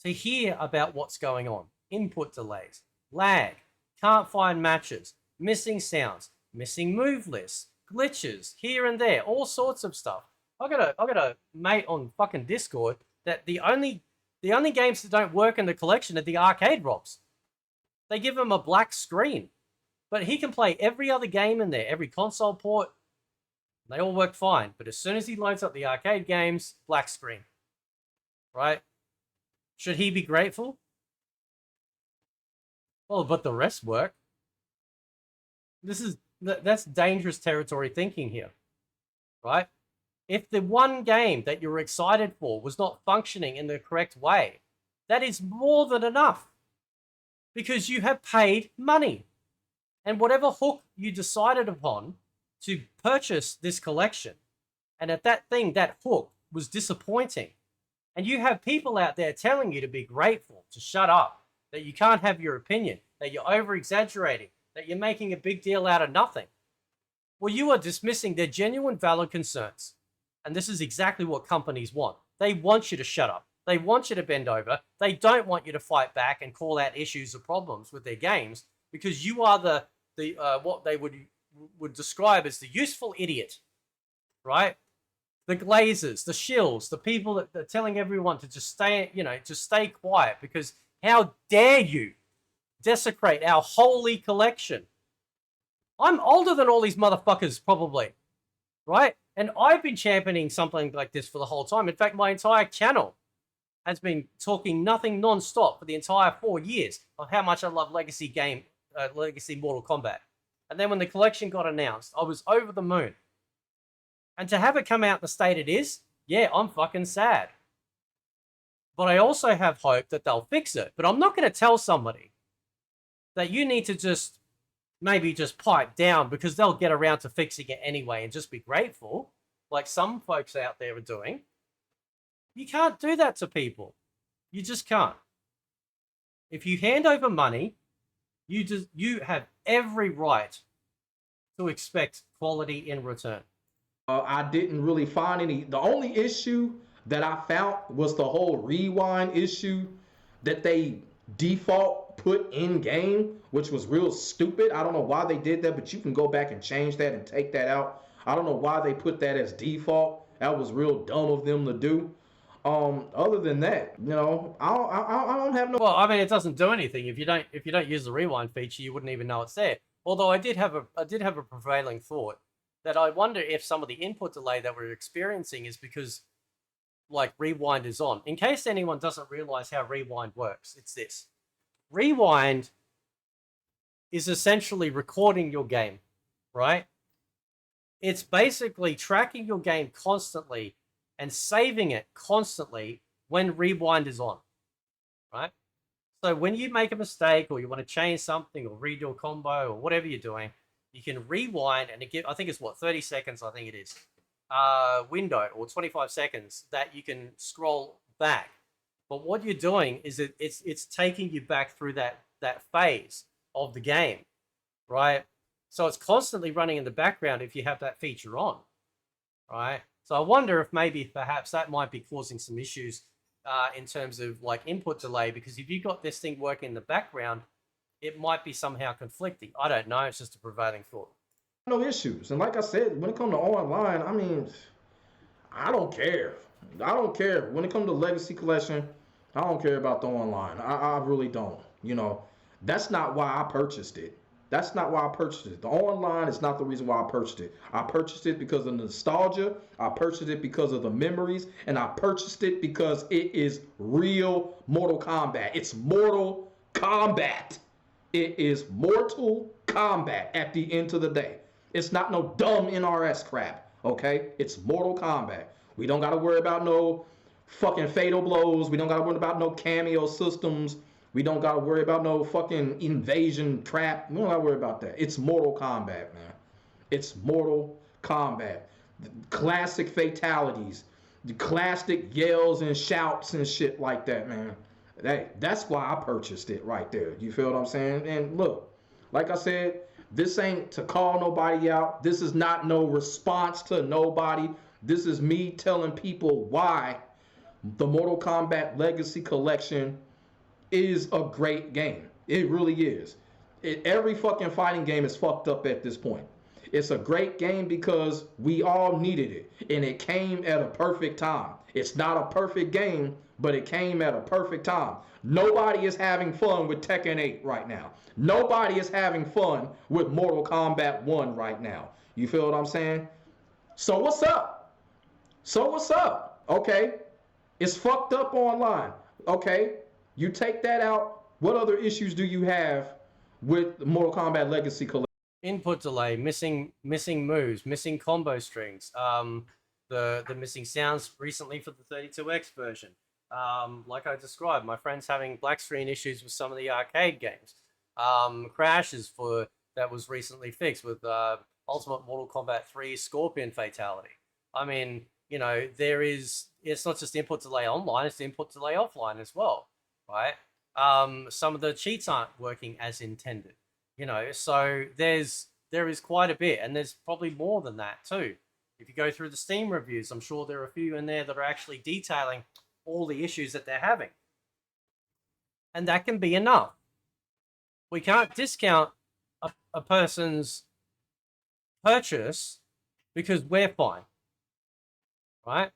To hear about what's going on. Input delays, lag, can't find matches, missing sounds, missing move lists, glitches here and there, all sorts of stuff. I got a mate on fucking Discord that the only games that don't work in the collection are the arcade ROMs. They give him a black screen, but he can play every other game in there, every console port. They all work fine, but as soon as he loads up the arcade games, black screen. Right? Should he be grateful? Well, but the rest work. That's dangerous territory thinking here, right? If the one game that you're excited for was not functioning in the correct way, that is more than enough because you have paid money. And whatever hook you decided upon to purchase this collection, and at that hook was disappointing, and you have people out there telling you to be grateful, to shut up, that you can't have your opinion, that you're over-exaggerating, that you're making a big deal out of nothing. Well, you are dismissing their genuine valid concerns. And this is exactly what companies want. They want you to shut up. They want you to bend over. They don't want you to fight back and call out issues or problems with their games because you are the what they would describe as the useful idiot, right? The glazers, the shills, the people that are telling everyone to just stay quiet because how dare you desecrate our holy collection? I'm older than all these motherfuckers, probably, right? And I've been championing something like this for the whole time. In fact, my entire channel has been talking nothing non-stop for the entire 4 years of how much I love Legacy Mortal Kombat. And then when the collection got announced, I was over the moon. And to have it come out the state it is, yeah, I'm fucking sad. But I also have hope that they'll fix it. But I'm not going to tell somebody that you need to maybe just pipe down because they'll get around to fixing it anyway and just be grateful, like some folks out there are doing. You can't do that to people. You just can't. If you hand over money, you have every right to expect quality in return. I didn't really find any. The only issue that I found was the whole rewind issue that they default put in game, which was real stupid. I don't know why they did that, but you can go back and change that and take that out. I don't know why they put that as default. That was real dumb of them to do. Other than that, I don't have no. Well, I mean, it doesn't do anything if you don't use the rewind feature. You wouldn't even know it's there. Although I did have a prevailing thought that I wonder if some of the input delay that we're experiencing is because, like, rewind is on. In case anyone doesn't realize how rewind works, it's this: rewind is essentially recording your game, right? It's basically tracking your game constantly and saving it constantly when rewind is on, right? So when you make a mistake or you want to change something or redo a combo or whatever you're doing, you can rewind and I think it's 30 seconds, I think it is, window or 25 seconds that you can scroll back. But what you're doing is it's taking you back through that phase of the game, right? So it's constantly running in the background if you have that feature on, right? So I wonder if perhaps that might be causing some issues in terms of like input delay, because if you got this thing working in the background, it might be somehow conflicting. I don't know. It's just a prevailing thought. No issues. And like I said, when it comes to online, I mean, I don't care. I don't care. When it comes to Legacy Collection, I don't care about the online. I really don't. That's not why I purchased it. That's not why I purchased it. The online is not the reason why I purchased it. I purchased it because of nostalgia. I purchased it because of the memories. And I purchased it because it is real Mortal Kombat. It's Mortal Kombat. It is Mortal Kombat at the end of the day. It's not no dumb NRS crap, okay? It's Mortal Kombat. We don't got to worry about no fucking fatal blows. We don't got to worry about no cameo systems. We don't got to worry about no fucking invasion trap. We don't got to worry about that. It's Mortal Kombat, man. It's Mortal Kombat. Classic fatalities, the classic yells and shouts and shit like that, man. That's why I purchased it right there. You feel what I'm saying? And look, like I said, this ain't to call nobody out. This is not no response to nobody. This is me telling people why the Mortal Kombat Legacy Collection is a great game. It really is. Every fucking fighting game is fucked up at this point. It's a great game because we all needed it, and it came at a perfect time. It's not a perfect game, but it came at a perfect time. Nobody is having fun with Tekken 8 right now. Nobody is having fun with Mortal Kombat 1 right now. You feel what I'm saying? So what's up? Okay, it's fucked up online. Okay, you take that out. What other issues do you have with the Mortal Kombat Legacy Collection? Input delay, missing moves, missing combo strings, the missing sounds recently for the 32X version. Like I described, my friend's having black screen issues with some of the arcade games. Crashes that was recently fixed with Ultimate Mortal Kombat 3 Scorpion Fatality. I mean, you know, it's not just input delay online, it's the input delay offline as well, right? Some of the cheats aren't working as intended. You know, so there is quite a bit, and there's probably more than that too. If you go through the Steam reviews, I'm sure there are a few in there that are actually detailing all the issues that they're having. And that can be enough. We can't discount a person's purchase because we're fine, right?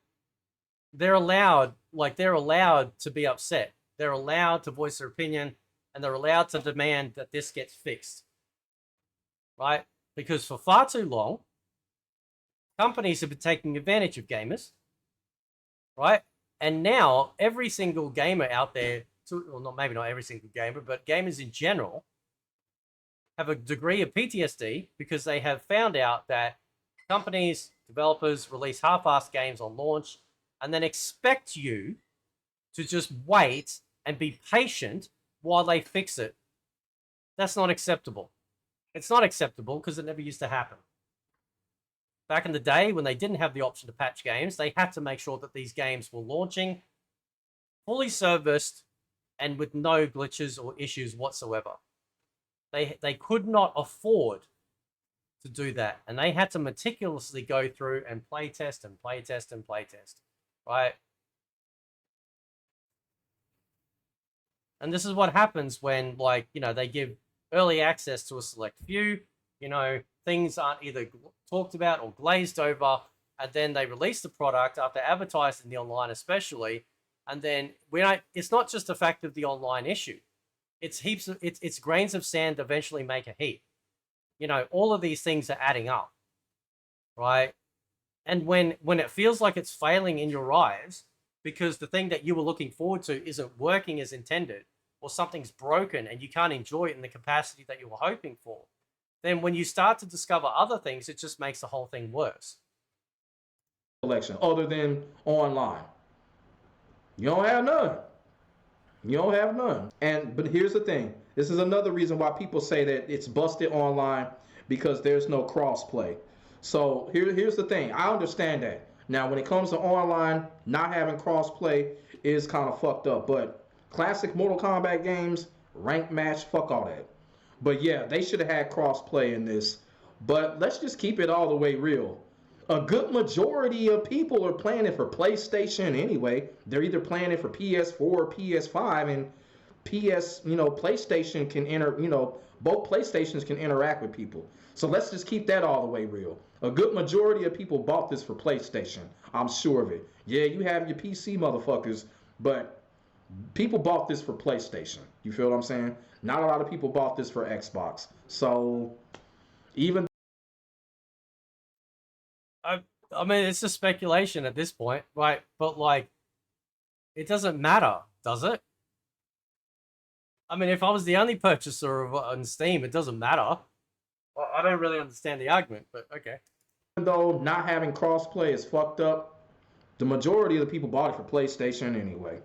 They're allowed to be upset. They're allowed to voice their opinion, and they're allowed to demand that this gets fixed, right? Because for far too long, companies have been taking advantage of gamers, right? And now every single gamer out there, maybe not every single gamer, but gamers in general, have a degree of PTSD because they have found out that companies, developers release half-assed games on launch and then expect you to just wait and be patient while they fix it. That's not acceptable. It's not acceptable because it never used to happen. Back in the day, when they didn't have the option to patch games, they had to make sure that these games were launching fully serviced and with no glitches or issues whatsoever. They could not afford to do that, and they had to meticulously go through and playtest and playtest and playtest, right? And this is what happens when, like, you know, they give early access to a select few, you know, things aren't either talked about or glazed over, and then they release the product after advertising the online especially, and then it's not just the fact of the online issue. It's it's grains of sand eventually make a heap. You know, all of these things are adding up, right? And when it feels like it's failing in your eyes because the thing that you were looking forward to isn't working as intended, or something's broken and you can't enjoy it in the capacity that you were hoping for, then when you start to discover other things, it just makes the whole thing worse. Collection other than online. You don't have none. You don't have none. But here's the thing. This is another reason why people say that it's busted online, because there's no crossplay. So here's the thing. I understand that. Now, when it comes to online, not having crossplay is kind of fucked up. But classic Mortal Kombat games, ranked match, fuck all that. But yeah, they should have had crossplay in this. But let's just keep it all the way real. A good majority of people are playing it for PlayStation anyway. They're either playing it for PS4 or PS5, and PlayStation can both PlayStations can interact with people. So let's just keep that all the way real. A good majority of people bought this for PlayStation. I'm sure of it. Yeah, you have your PC motherfuckers, but people bought this for PlayStation. You feel what I'm saying? Not a lot of people bought this for Xbox. So even I mean, it's just speculation at this point, right? But, like, it doesn't matter, does it? I mean, if I was the only purchaser on Steam, it doesn't matter. Well, I don't really understand the argument, but okay. though not having crossplay is fucked up, The majority of the people bought it for PlayStation anyway.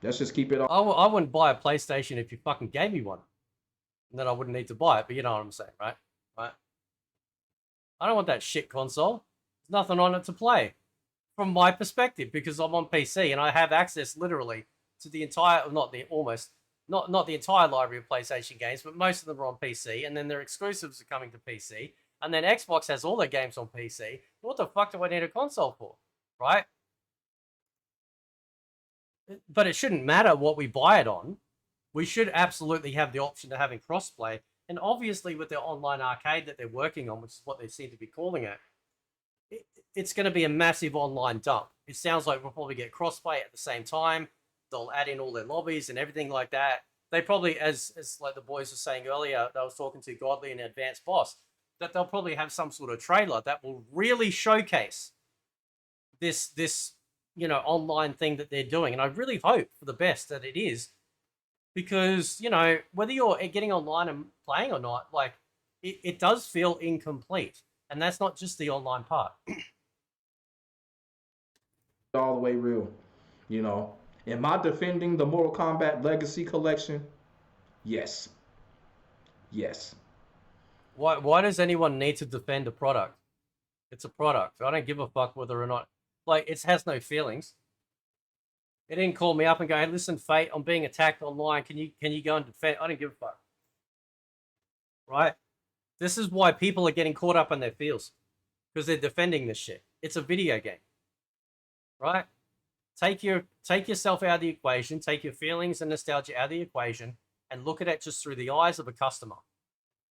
Let's just keep it on. I wouldn't buy a PlayStation if you fucking gave me one. And then I wouldn't need to buy it, but you know what I'm saying, right? Right? I don't want that shit console. There's nothing on it to play. From my perspective, because I'm on PC and I have access literally to the entire, not the entire library of PlayStation games, but most of them are on PC, and then their exclusives are coming to PC, and then Xbox has all their games on PC. What the fuck do I need a console for, right? But it shouldn't matter what we buy it on. We should absolutely have the option of having crossplay, and obviously with their online arcade that they're working on, which is what they seem to be calling it, it's going to be a massive online dump. It sounds like we'll probably get crossplay at the same time. They'll add in all their lobbies and everything like that. They probably, as like the boys were saying earlier, they was talking to Godly and Advanced Boss, that they'll probably have some sort of trailer that will really showcase this online thing that they're doing. And I really hope for the best that it is, because whether you're getting online and playing or not, like it does feel incomplete, and that's not just the online part. All the way real. Am I defending the Mortal Kombat Legacy Collection? Yes. Yes. Why does anyone need to defend a product? It's a product. I don't give a fuck whether or not, like, it has no feelings. It didn't call me up and go, hey, listen, Fate, I'm being attacked online. Can you go and defend? I don't give a fuck. Right? This is why people are getting caught up in their feels, because they're defending this shit. It's a video game. Right? Take yourself out of the equation, take your feelings and nostalgia out of the equation, and look at it just through the eyes of a customer.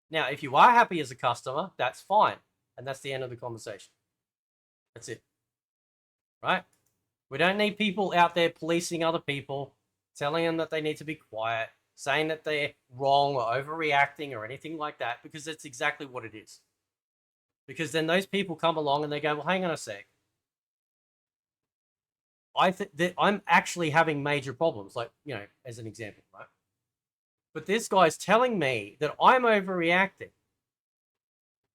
Now, if you are happy as a customer, that's fine. And that's the end of the conversation. That's it. Right? We don't need people out there policing other people, telling them that they need to be quiet, saying that they're wrong or overreacting or anything like that, because that's exactly what it is. Because then those people come along and they go, well, hang on a sec. I think that I'm actually having major problems, like, as an example, right? But this guy's telling me that I'm overreacting.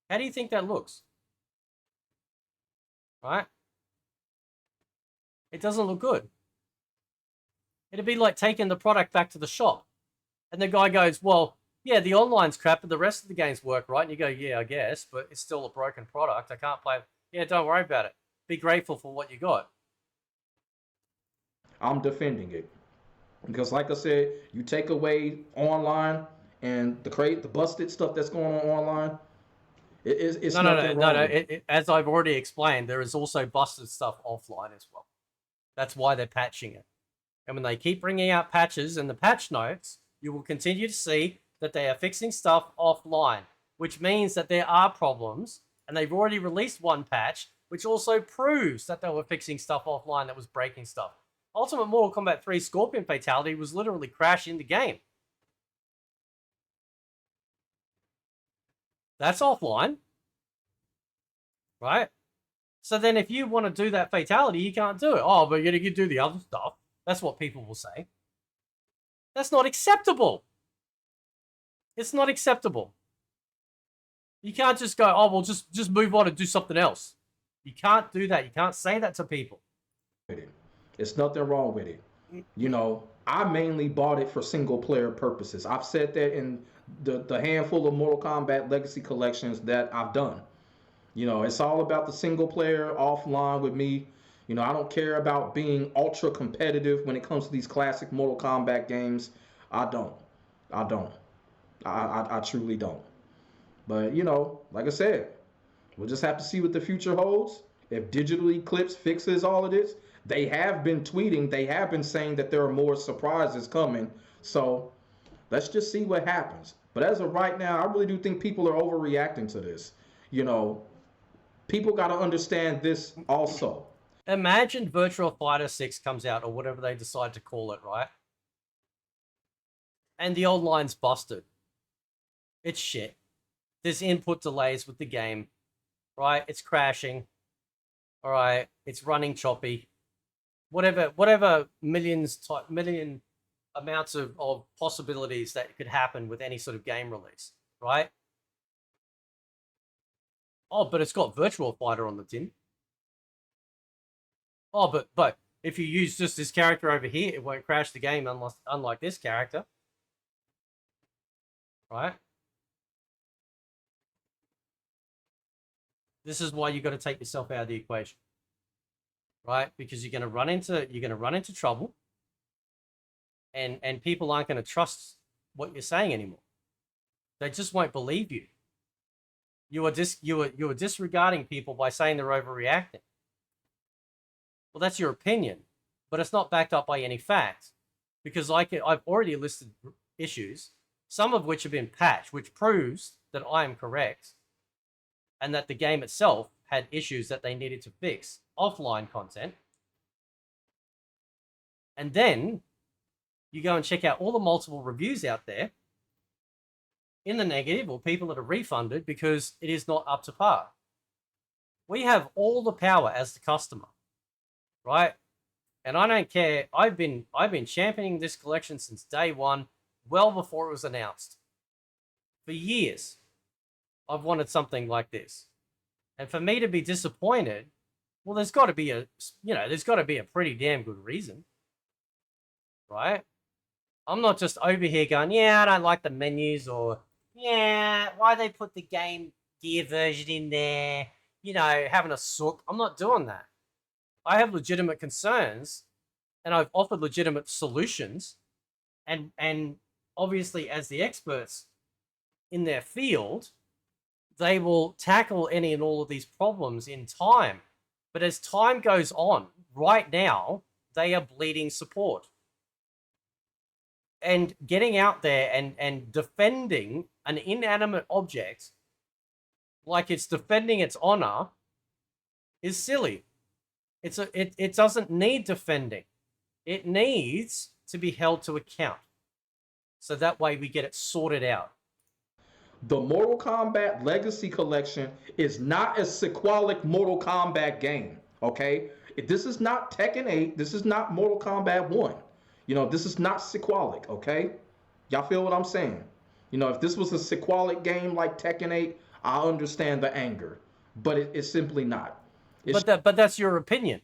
How do you think that looks? Right? It doesn't look good. It'd be like taking the product back to the shop. And the guy goes, well, yeah, the online's crap, but the rest of the games work, right? And you go, yeah, I guess, but it's still a broken product. I can't play. Yeah, don't worry about it. Be grateful for what you got. I'm defending it. Because like I said, you take away online and the busted stuff that's going on online, it's nothing wrong with it. As I've already explained, there is also busted stuff offline as well. That's why they're patching it. And when they keep bringing out patches in the patch notes, you will continue to see that they are fixing stuff offline, which means that there are problems, and they've already released one patch, which also proves that they were fixing stuff offline that was breaking stuff. Ultimate Mortal Kombat 3 Scorpion Fatality was literally crashing the game. That's offline. Right? So then if you want to do that fatality, you can't do it. Oh, but you do the other stuff. That's what people will say. That's not acceptable. It's not acceptable. You can't just go, oh, well, just move on and do something else. You can't do that. You can't say that to people. It's nothing wrong with it. I mainly bought it for single player purposes. I've said that in the handful of Mortal Kombat Legacy collections that I've done. It's all about the single player offline with me. I don't care about being ultra competitive when it comes to these classic Mortal Kombat games. I don't. I truly don't. But, like I said, we'll just have to see what the future holds. If Digital Eclipse fixes all of this, they have been tweeting, they have been saying that there are more surprises coming. So let's just see what happens. But as of right now, I really do think people are overreacting to this. People got to understand this also. Imagine Virtua Fighter 6 comes out, or whatever they decide to call it, right? And the online's busted. It's shit. There's input delays with the game, right? It's crashing. All right, it's running choppy. Whatever million amounts of possibilities that could happen with any sort of game release, right? Oh, but it's got Virtua Fighter on the tin. Oh, but if you use just this character over here, it won't crash the game unlike this character, right? This is why you got to take yourself out of the equation, right? Because you're going to run into trouble, and people aren't going to trust what you're saying anymore. They just won't believe you. You are disregarding people by saying they're overreacting. Well, that's your opinion, but it's not backed up by any facts, because I've already listed issues, some of which have been patched, which proves that I am correct, and that the game itself had issues that they needed to fix, offline content. And then you go and check out all the multiple reviews out there in the negative, or people that are refunded because it is not up to par. We have all the power as the customer, right? And I don't care. I've been championing this collection since day one, well before it was announced. For years, I've wanted something like this. And for me to be disappointed, well, there's got to be a pretty damn good reason, right? I'm not just over here going, yeah, I don't like the menus, or yeah, why they put the Game Gear version in there, having a sook. I'm not doing that. I have legitimate concerns, and I've offered legitimate solutions, and obviously as the experts in their field, they will tackle any and all of these problems in time. But as time goes on, right now, they are bleeding support. And getting out there and defending an inanimate object like it's defending its honor is silly. It doesn't need defending. It needs to be held to account. So that way we get it sorted out. The Mortal Kombat Legacy Collection is not a sequelic Mortal Kombat game, okay? This is not Tekken 8. This is not Mortal Kombat 1. This is not sequelic, okay? Y'all feel what I'm saying? If this was a sequelic game like Tekken 8, I understand the anger. But it's simply not. But that's your opinion.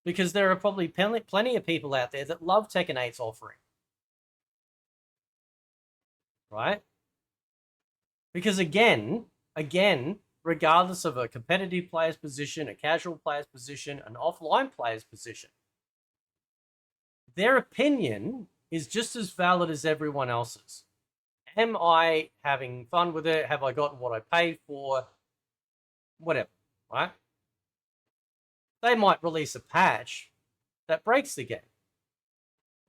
Because there are probably plenty of people out there that love Tekken 8's offering. Right? Because again, regardless of a competitive player's position, a casual player's position, an offline player's position, their opinion is just as valid as everyone else's. Am I having fun with it? Have I gotten what I paid for? Whatever, right? They might release a patch that breaks the game,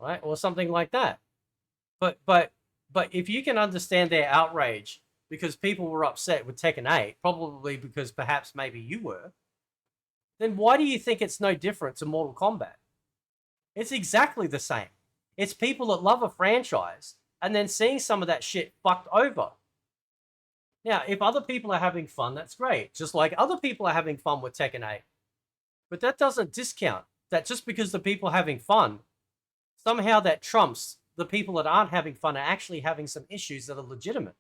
right? Or something like that. But if you can understand their outrage because people were upset with Tekken 8, probably because perhaps maybe you were, then why do you think it's no different to Mortal Kombat? It's exactly the same. It's people that love a franchise and then seeing some of that shit fucked over. Now, if other people are having fun, that's great. Just like other people are having fun with Tekken 8. But that doesn't discount that just because the people are having fun, somehow that trumps the people that aren't having fun are actually having some issues that are legitimate.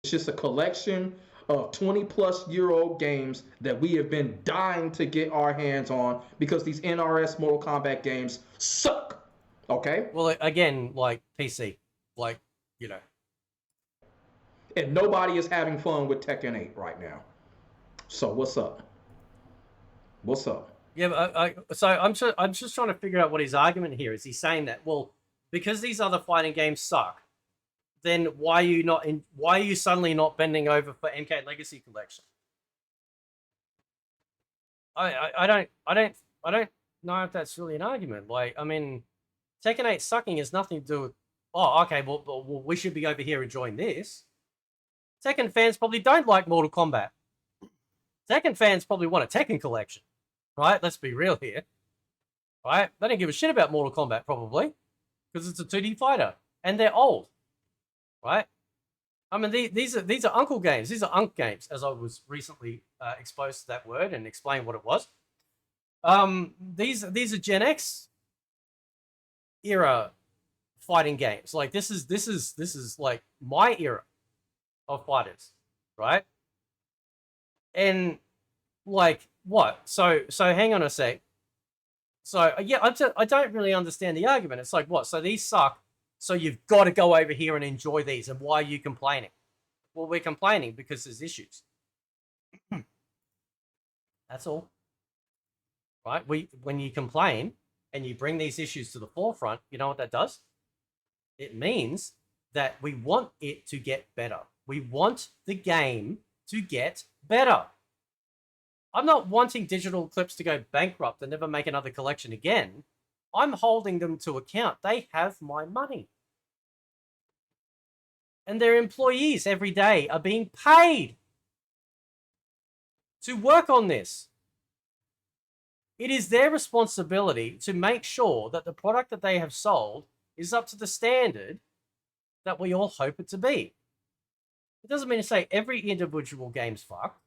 It's just a collection of 20-plus-year-old games that we have been dying to get our hands on because these NRS Mortal Kombat games suck. Okay? Well, again, like PC, And nobody is having fun with Tekken 8 right now. So what's up? What's up? Yeah, so I'm just trying to figure out what his argument here is. He's saying that, well, because these other fighting games suck, then why are you suddenly not bending over for MK Legacy Collection? I don't know if that's really an argument. Tekken 8 sucking has nothing to do with, oh, okay, well, we should be over here enjoying this. Tekken fans probably don't like Mortal Kombat. Tekken fans probably want a Tekken collection, right? Let's be real here, right? They don't give a shit about Mortal Kombat probably because it's a 2D fighter and they're old, right? I mean, these are uncle games. These are unk games, as I was recently exposed to that word and explained what it was. These are Gen X era fighting games. Like this is like my era of fighters, right? And like what? So hang on a sec. So yeah, I don't really understand the argument. It's like, what? So these suck. So you've got to go over here and enjoy these. And why are you complaining? Well, we're complaining because there's issues. That's all. Right? When you complain and you bring these issues to the forefront, you know what that does? It means that we want it to get better. We want the game to get better. I'm not wanting Digital Eclipse to go bankrupt and never make another collection again. I'm holding them to account. They have my money. And their employees every day are being paid to work on this. It is their responsibility to make sure that the product that they have sold is up to the standard that we all hope it to be. It doesn't mean to say every individual game's fucked,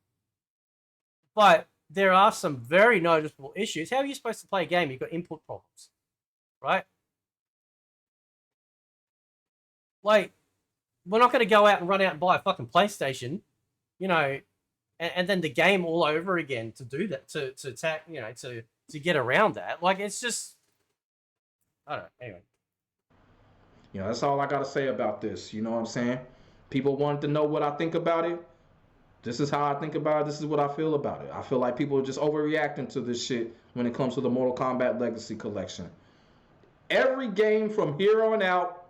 but there are some very noticeable issues. How are you supposed to play a game? You've got input problems, right? Like, we're not going to go out and run out and buy a fucking PlayStation, you know, and then the game all over again to do that, to get around that. Like, it's just, I don't know. Anyway. You know, that's all I got to say about this. You know what I'm saying? People wanted to know what I think about it. This is how I think about it. This is what I feel about it. I feel like people are just overreacting to this shit when it comes to the Mortal Kombat Legacy Collection. Every game from here on out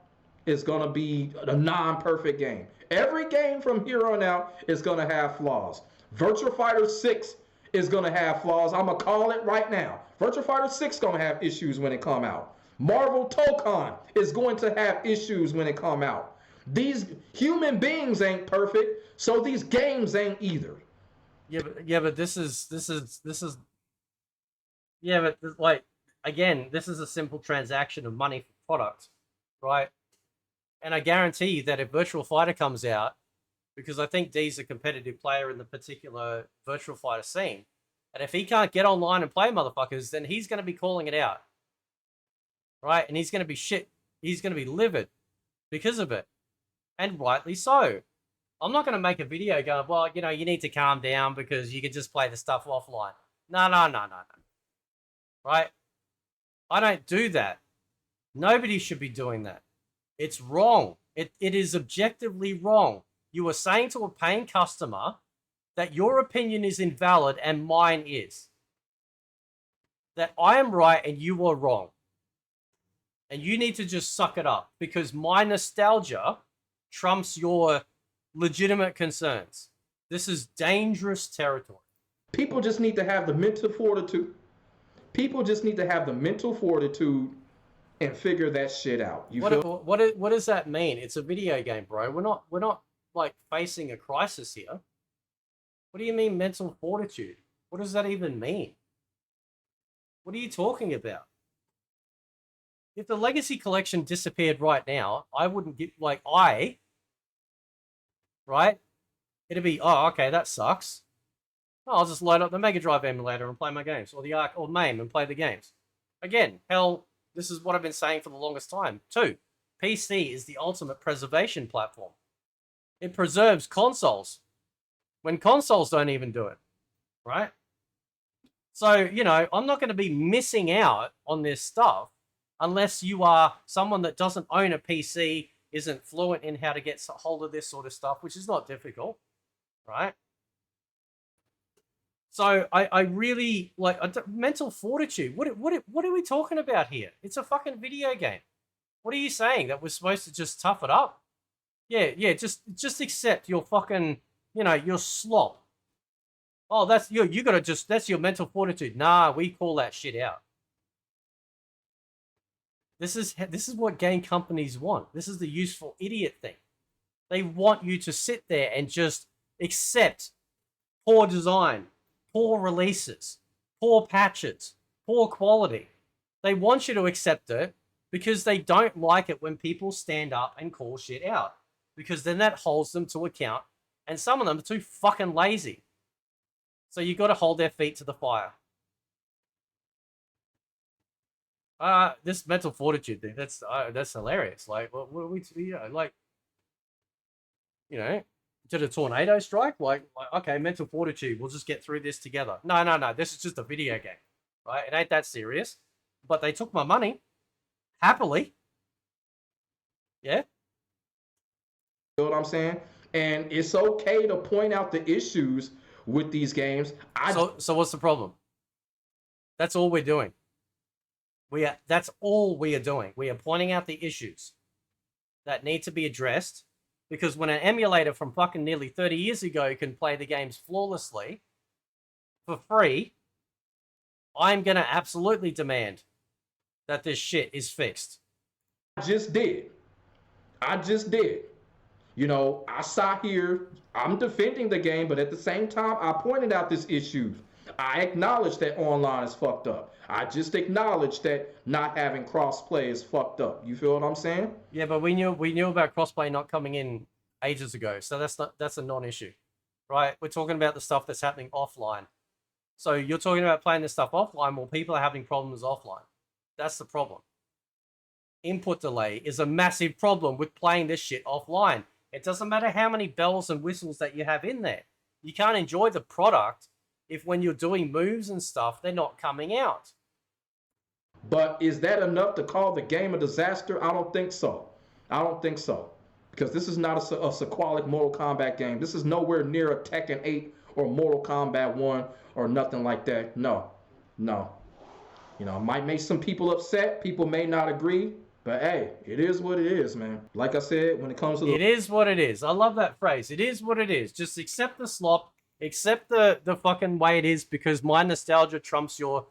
is going to be a non-perfect game. Every game from here on out is going to have flaws. Virtua Fighter 6 is going to have flaws. I'm going to call it right now. Virtua Fighter 6 is going to have issues when it come out. Marvel Tokon is going to have issues when it come out. These human beings ain't perfect, so these games ain't either. But this is yeah, but like, again, this is a simple transaction of money for product, right? And I guarantee you that if Virtual Fighter comes out, because I think D's a competitive player in the particular Virtual Fighter scene, and if he can't get online and play motherfuckers, then he's going to be calling it out, right? And he's going to be shit. He's going to be livid because of it, and rightly so. I'm not going to make a video going, well, you know, you need to calm down because you can just play the stuff offline. No. Right? I don't do that. Nobody should be doing that. It's wrong. It is objectively wrong. You are saying to a paying customer that your opinion is invalid and mine is. That I am right and you are wrong. And you need to just suck it up because my nostalgia trumps your legitimate concerns. This is dangerous territory. People just need to have the mental fortitude. People just need to have the mental fortitude and figure that shit out. What does that mean? It's a video game, bro. We're not like facing a crisis here. What do you mean mental fortitude? What does that even mean? What are you talking about? If the Legacy Collection disappeared right now, I wouldn't get right? It'd be, oh, okay, that sucks. Oh, I'll just load up the Mega Drive emulator and play my games, or the Arc or MAME and play the games. Again, hell, this is what I've been saying for the longest time, too. PC is the ultimate preservation platform. It preserves consoles when consoles don't even do it, right? So, you know, I'm not going to be missing out on this stuff unless you are someone that doesn't own a PC, isn't fluent in how to get a hold of this sort of stuff, which is not difficult, right? So I really like mental fortitude. What are we talking about here? It's a fucking video game. What are you saying, that we're supposed to just tough it up? Yeah, just accept your fucking, you know, your slop. Oh, that's you gotta just, that's your mental fortitude. Nah, we call that shit out. This is what game companies want. This is the useful idiot thing. They want you to sit there and just accept poor design, poor releases, poor patches, poor quality. They want you to accept it because they don't like it when people stand up and call shit out, because then that holds them to account, and some of them are too fucking lazy. So you got to hold their feet to the fire. This mental fortitude thing, that's hilarious. Like, what are we, you know, like, you know, did a tornado strike? Like, okay, mental fortitude, we'll just get through this together. No, this is just a video game, right? It ain't that serious. but they took my money happily. Yeah. You know what I'm saying? And it's okay to point out the issues with these games. So what's the problem? That's all we're doing. That's all we are doing. We are pointing out the issues that need to be addressed, because when an emulator from fucking nearly 30 years ago can play the games flawlessly for free, I'm going to absolutely demand that this shit is fixed. I just did. You know, I sat here, I'm defending the game, but at the same time, I pointed out this issue. I acknowledge that online is fucked up. I just acknowledge that not having crossplay is fucked up. You feel what I'm saying? Yeah, but we knew about crossplay not coming in ages ago, so that's a non-issue, right? We're talking about the stuff that's happening offline. So you're talking about playing this stuff offline, well, people are having problems offline. That's the problem. Input delay is a massive problem with playing this shit offline. It doesn't matter how many bells and whistles that you have in there. You can't enjoy the product if when you're doing moves and stuff, they're not coming out. But is that enough to call the game a disaster? I don't think so. Because this is not a sequelic Mortal Kombat game. This is nowhere near a Tekken 8 or Mortal Kombat 1 or nothing like that. No. You know, it might make some people upset. People may not agree. But hey, it is what it is, man. Like I said, when it comes to It is what it is. I love that phrase. It is what it is. Just accept the slop. Accept the fucking way it is, because my nostalgia trumps your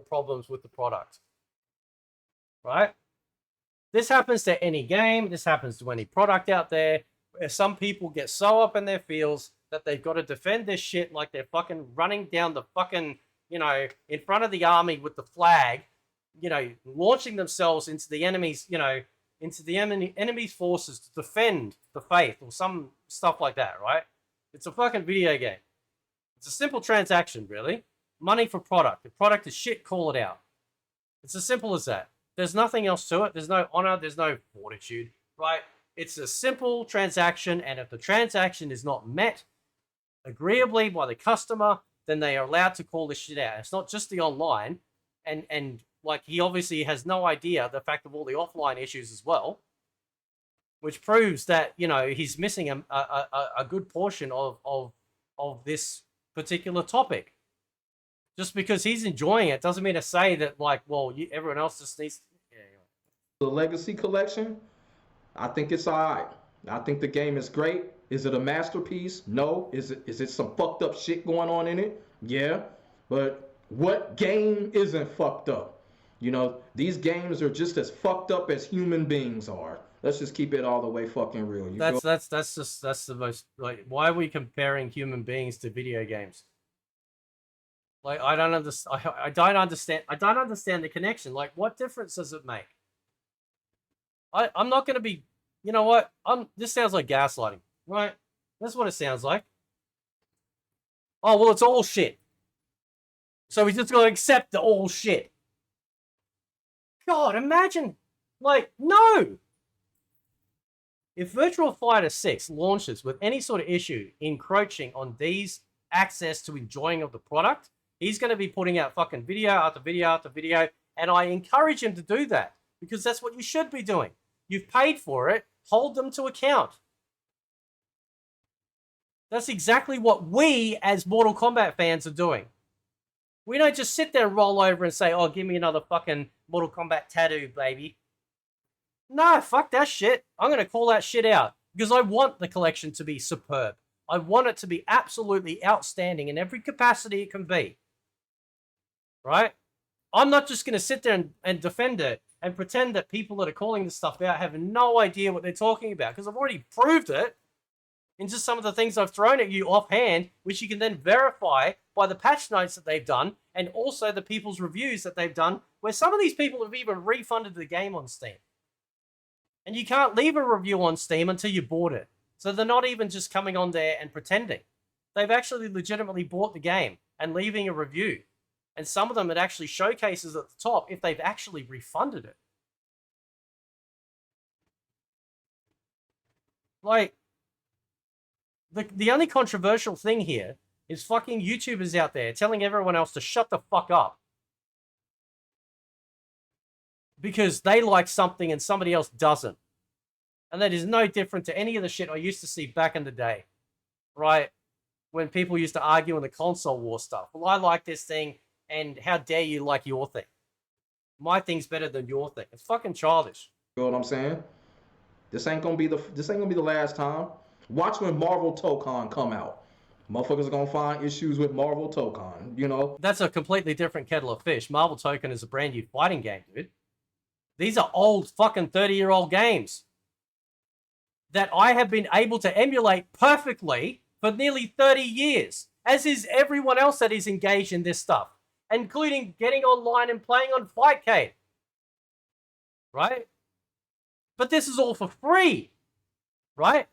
problems with the product. Right? This happens to any game. This happens to any product out there. Where some people get so up in their feels that they've got to defend this shit like they're fucking running down the fucking, you know, in front of the army with the flag, you know, launching themselves into the enemy's, you know, into the enemy's forces to defend the faith or some stuff like that, right? It's a fucking video game. It's a simple transaction, really. Money for product. The product is shit, call it out. It's as simple as that. There's nothing else to it. There's no honor. There's no fortitude, right? It's a simple transaction, and if the transaction is not met agreeably by the customer, then they are allowed to call this shit out. It's not just the online, and like, he obviously has no idea the fact of all the offline issues as well, which proves that, you know, he's missing a good portion of this particular topic. Just because he's enjoying it doesn't mean to say that, like, well, everyone else just needs. Yeah, anyway. The Legacy Collection, I think it's all right. I think the game is great. Is it a masterpiece? No. Is it some fucked up shit going on in it? Yeah. But what game isn't fucked up? You know, these games are just as fucked up as human beings are. Let's just keep it all the way fucking real. That's the most, like, why are we comparing human beings to video games? Like, I don't understand. I don't understand the connection. Like, what difference does it make? I'm not going to be, you know what? This sounds like gaslighting, right? That's what it sounds like. Oh, well, it's all shit. So we just got to accept the all shit. God, imagine, like, no. If Virtual Fighter 6 launches with any sort of issue encroaching on D's access to enjoying of the product, he's going to be putting out fucking video after video after video, and I encourage him to do that, because that's what you should be doing. You've paid for it, hold them to account. That's exactly what we as Mortal Kombat fans are doing. We don't just sit there and roll over and say, oh, give me another fucking Mortal Kombat tattoo, baby. No, fuck that shit. I'm going to call that shit out, because I want the collection to be superb. I want it to be absolutely outstanding in every capacity it can be. Right? I'm not just going to sit there and defend it and pretend that people that are calling this stuff out have no idea what they're talking about, because I've already proved it in just some of the things I've thrown at you offhand, which you can then verify by the patch notes that they've done, and also the people's reviews that they've done, where some of these people have even refunded the game on Steam. And you can't leave a review on Steam until you bought it. So they're not even just coming on there and pretending. They've actually legitimately bought the game and leaving a review. And some of them, it actually showcases at the top if they've actually refunded it. Like, the only controversial thing here is fucking YouTubers out there telling everyone else to shut the fuck up. because they like something and somebody else doesn't. And that is no different to any of the shit I used to see back in the day, right? When people used to argue in the console war stuff. Well, I like this thing, and how dare you like your thing? My thing's better than your thing. It's fucking childish. You know what I'm saying? This ain't gonna be the last time. Watch when Marvel Tokon come out. Motherfuckers are gonna find issues with Marvel Tokon, you know? That's a completely different kettle of fish. Marvel Token is a brand new fighting game, dude. These are old fucking 30-year-old games that I have been able to emulate perfectly for nearly 30 years, as is everyone else that is engaged in this stuff, including getting online and playing on Fightcade, right? But this is all for free, right?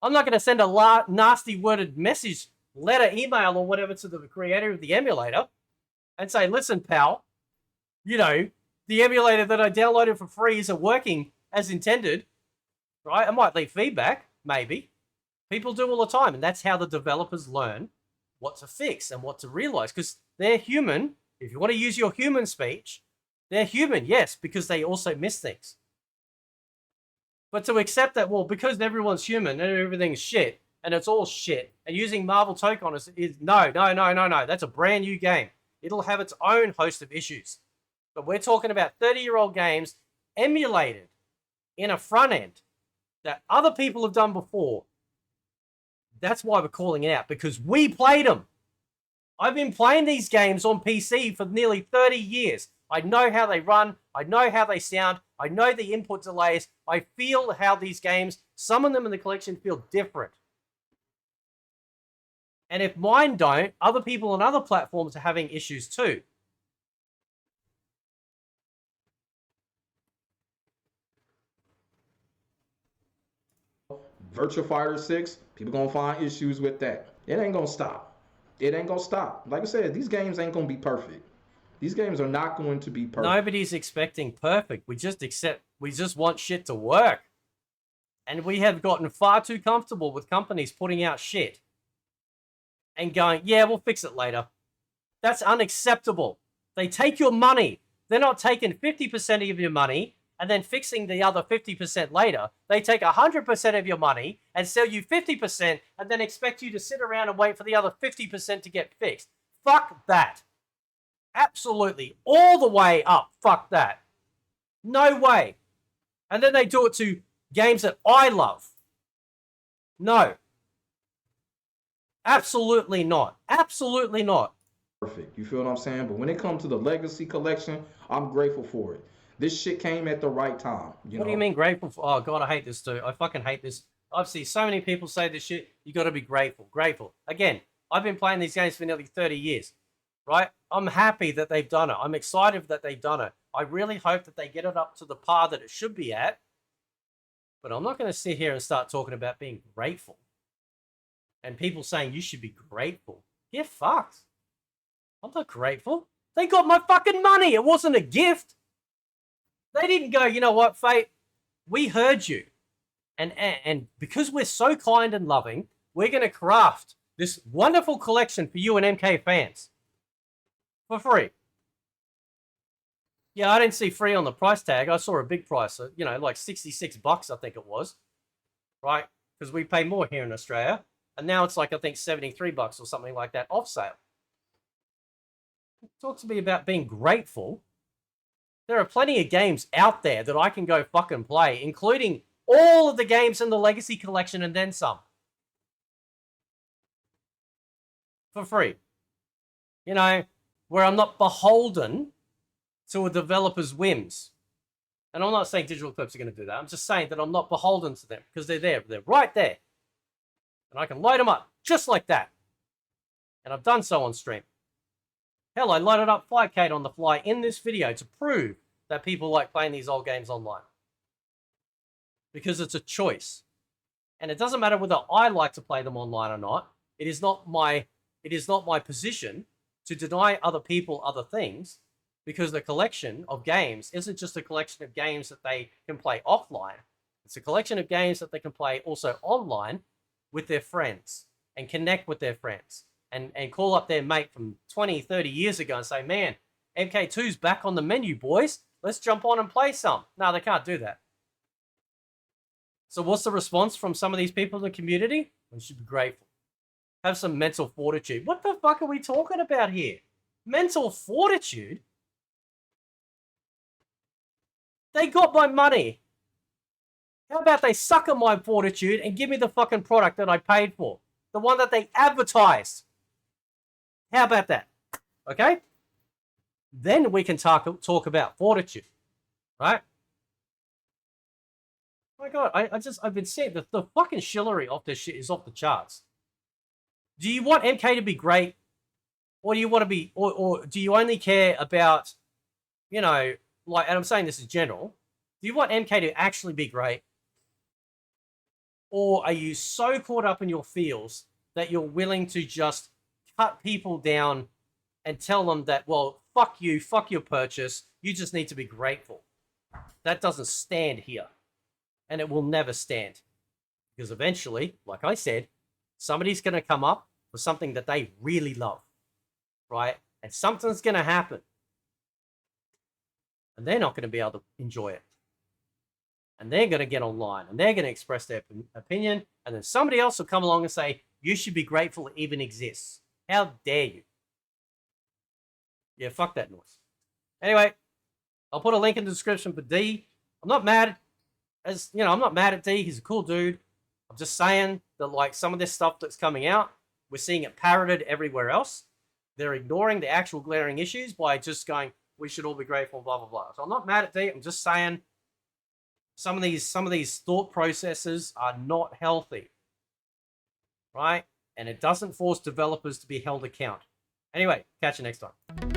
I'm not going to send a nasty worded message, letter, email, or whatever to the creator of the emulator and say, listen, pal, you know, the emulator that I downloaded for free isn't working as intended, right? I might leave feedback, maybe. People do all the time, and that's how the developers learn what to fix and what to realize, because they're human. If you want to use your human speech, they're human, yes, because they also miss things. But to accept that, well, because everyone's human and everything's shit, and it's all shit, and using Marvel Token is no. That's a brand new game. It'll have its own host of issues. But we're talking about 30-year-old games emulated in a front end that other people have done before. That's why we're calling it out, because we played them. I've been playing these games on PC for nearly 30 years. I know how they run. I know how they sound. I know the input delays. I feel how these games, some of them in the collection, feel different. And if mine don't, other people on other platforms are having issues too. Virtua Fighter 6, people gonna find issues with that. It ain't gonna stop. It ain't gonna stop. Like I said, these games ain't gonna be perfect. These games are not going to be perfect. Nobody's expecting perfect. We just want shit to work. And we have gotten far too comfortable with companies putting out shit and going, yeah, we'll fix it later. That's unacceptable. They take your money. They're not taking 50% of your money and then fixing the other 50% later. They take 100% of your money and sell you 50% and then expect you to sit around and wait for the other 50% to get fixed. Fuck that. Absolutely. All the way up. Fuck that. No way. And then they do it to games that I love. No. Absolutely not. Absolutely not. Perfect. You feel what I'm saying? But when it comes to the Legacy Collection, I'm grateful for it. This shit came at the right time. What do you mean grateful for? Oh, God, I hate this too. I fucking hate this. I've seen so many people say this shit. You got to be grateful. Grateful. Again, I've been playing these games for nearly 30 years. Right? I'm happy that they've done it. I'm excited that they've done it. I really hope that they get it up to the par that it should be at. But I'm not going to sit here and start talking about being grateful. And people saying you should be grateful. Get fucked. I'm not grateful. They got my fucking money. It wasn't a gift. They didn't go, you know what, Fate? We heard you. And because we're so kind and loving, we're going to craft this wonderful collection for you and MK fans. For free. Yeah, I didn't see free on the price tag. I saw a big price, you know, like $66, I think it was. Right? Because we pay more here in Australia. And now it's like, I think, $73 or something like that off sale. Talk to me about being grateful. There are plenty of games out there that I can go fucking play, including all of the games in the Legacy Collection and then some. For free. You know, where I'm not beholden to a developer's whims. And I'm not saying Digital Eclipse are going to do that. I'm just saying that I'm not beholden to them because they're there. They're right there. And I can load them up just like that. And I've done so on stream. Hell, I loaded up Fightcade on the fly in this video to prove that people like playing these old games online. Because it's a choice. And it doesn't matter whether I like to play them online or not. It is not my position to deny other people other things, because the collection of games isn't just a collection of games that they can play offline. It's a collection of games that they can play also online with their friends and connect with their friends and call up their mate from 20, 30 years ago and say, man, MK2's back on the menu, boys. Let's jump on and play some. No, they can't do that. So what's the response from some of these people in the community? We should be grateful. Have some mental fortitude. What the fuck are we talking about here? Mental fortitude? They got my money. How about they suck at my fortitude and give me the fucking product that I paid for? The one that they advertised. How about that? Okay? Then we can talk about fortitude. Right? Oh my God, I've been saying the fucking shillery of this shit is off the charts. Do you want MK to be great? Or do you want to be, or do you only care about, you know, like, and I'm saying this in general, do you want MK to actually be great? Or are you so caught up in your feels that you're willing to just cut people down and tell them that, well, fuck you, fuck your purchase, you just need to be grateful? That doesn't stand here. And it will never stand. Because eventually, like I said, somebody's going to come up with something that they really love. Right? And something's going to happen. And they're not going to be able to enjoy it. And they're going to get online. And they're going to express their opinion. And then somebody else will come along and say, you should be grateful it even exists. How dare you? Yeah, fuck that noise. Anyway, I'll put a link in the description for D. I'm not mad. As you know, I'm not mad at D. He's a cool dude. I'm just saying that, like, some of this stuff that's coming out, we're seeing it parroted everywhere else. They're ignoring the actual glaring issues by just going, we should all be grateful, blah, blah, blah. So I'm not mad at D. I'm just saying some of these thought processes are not healthy. Right? And it doesn't force developers to be held account. Anyway, catch you next time.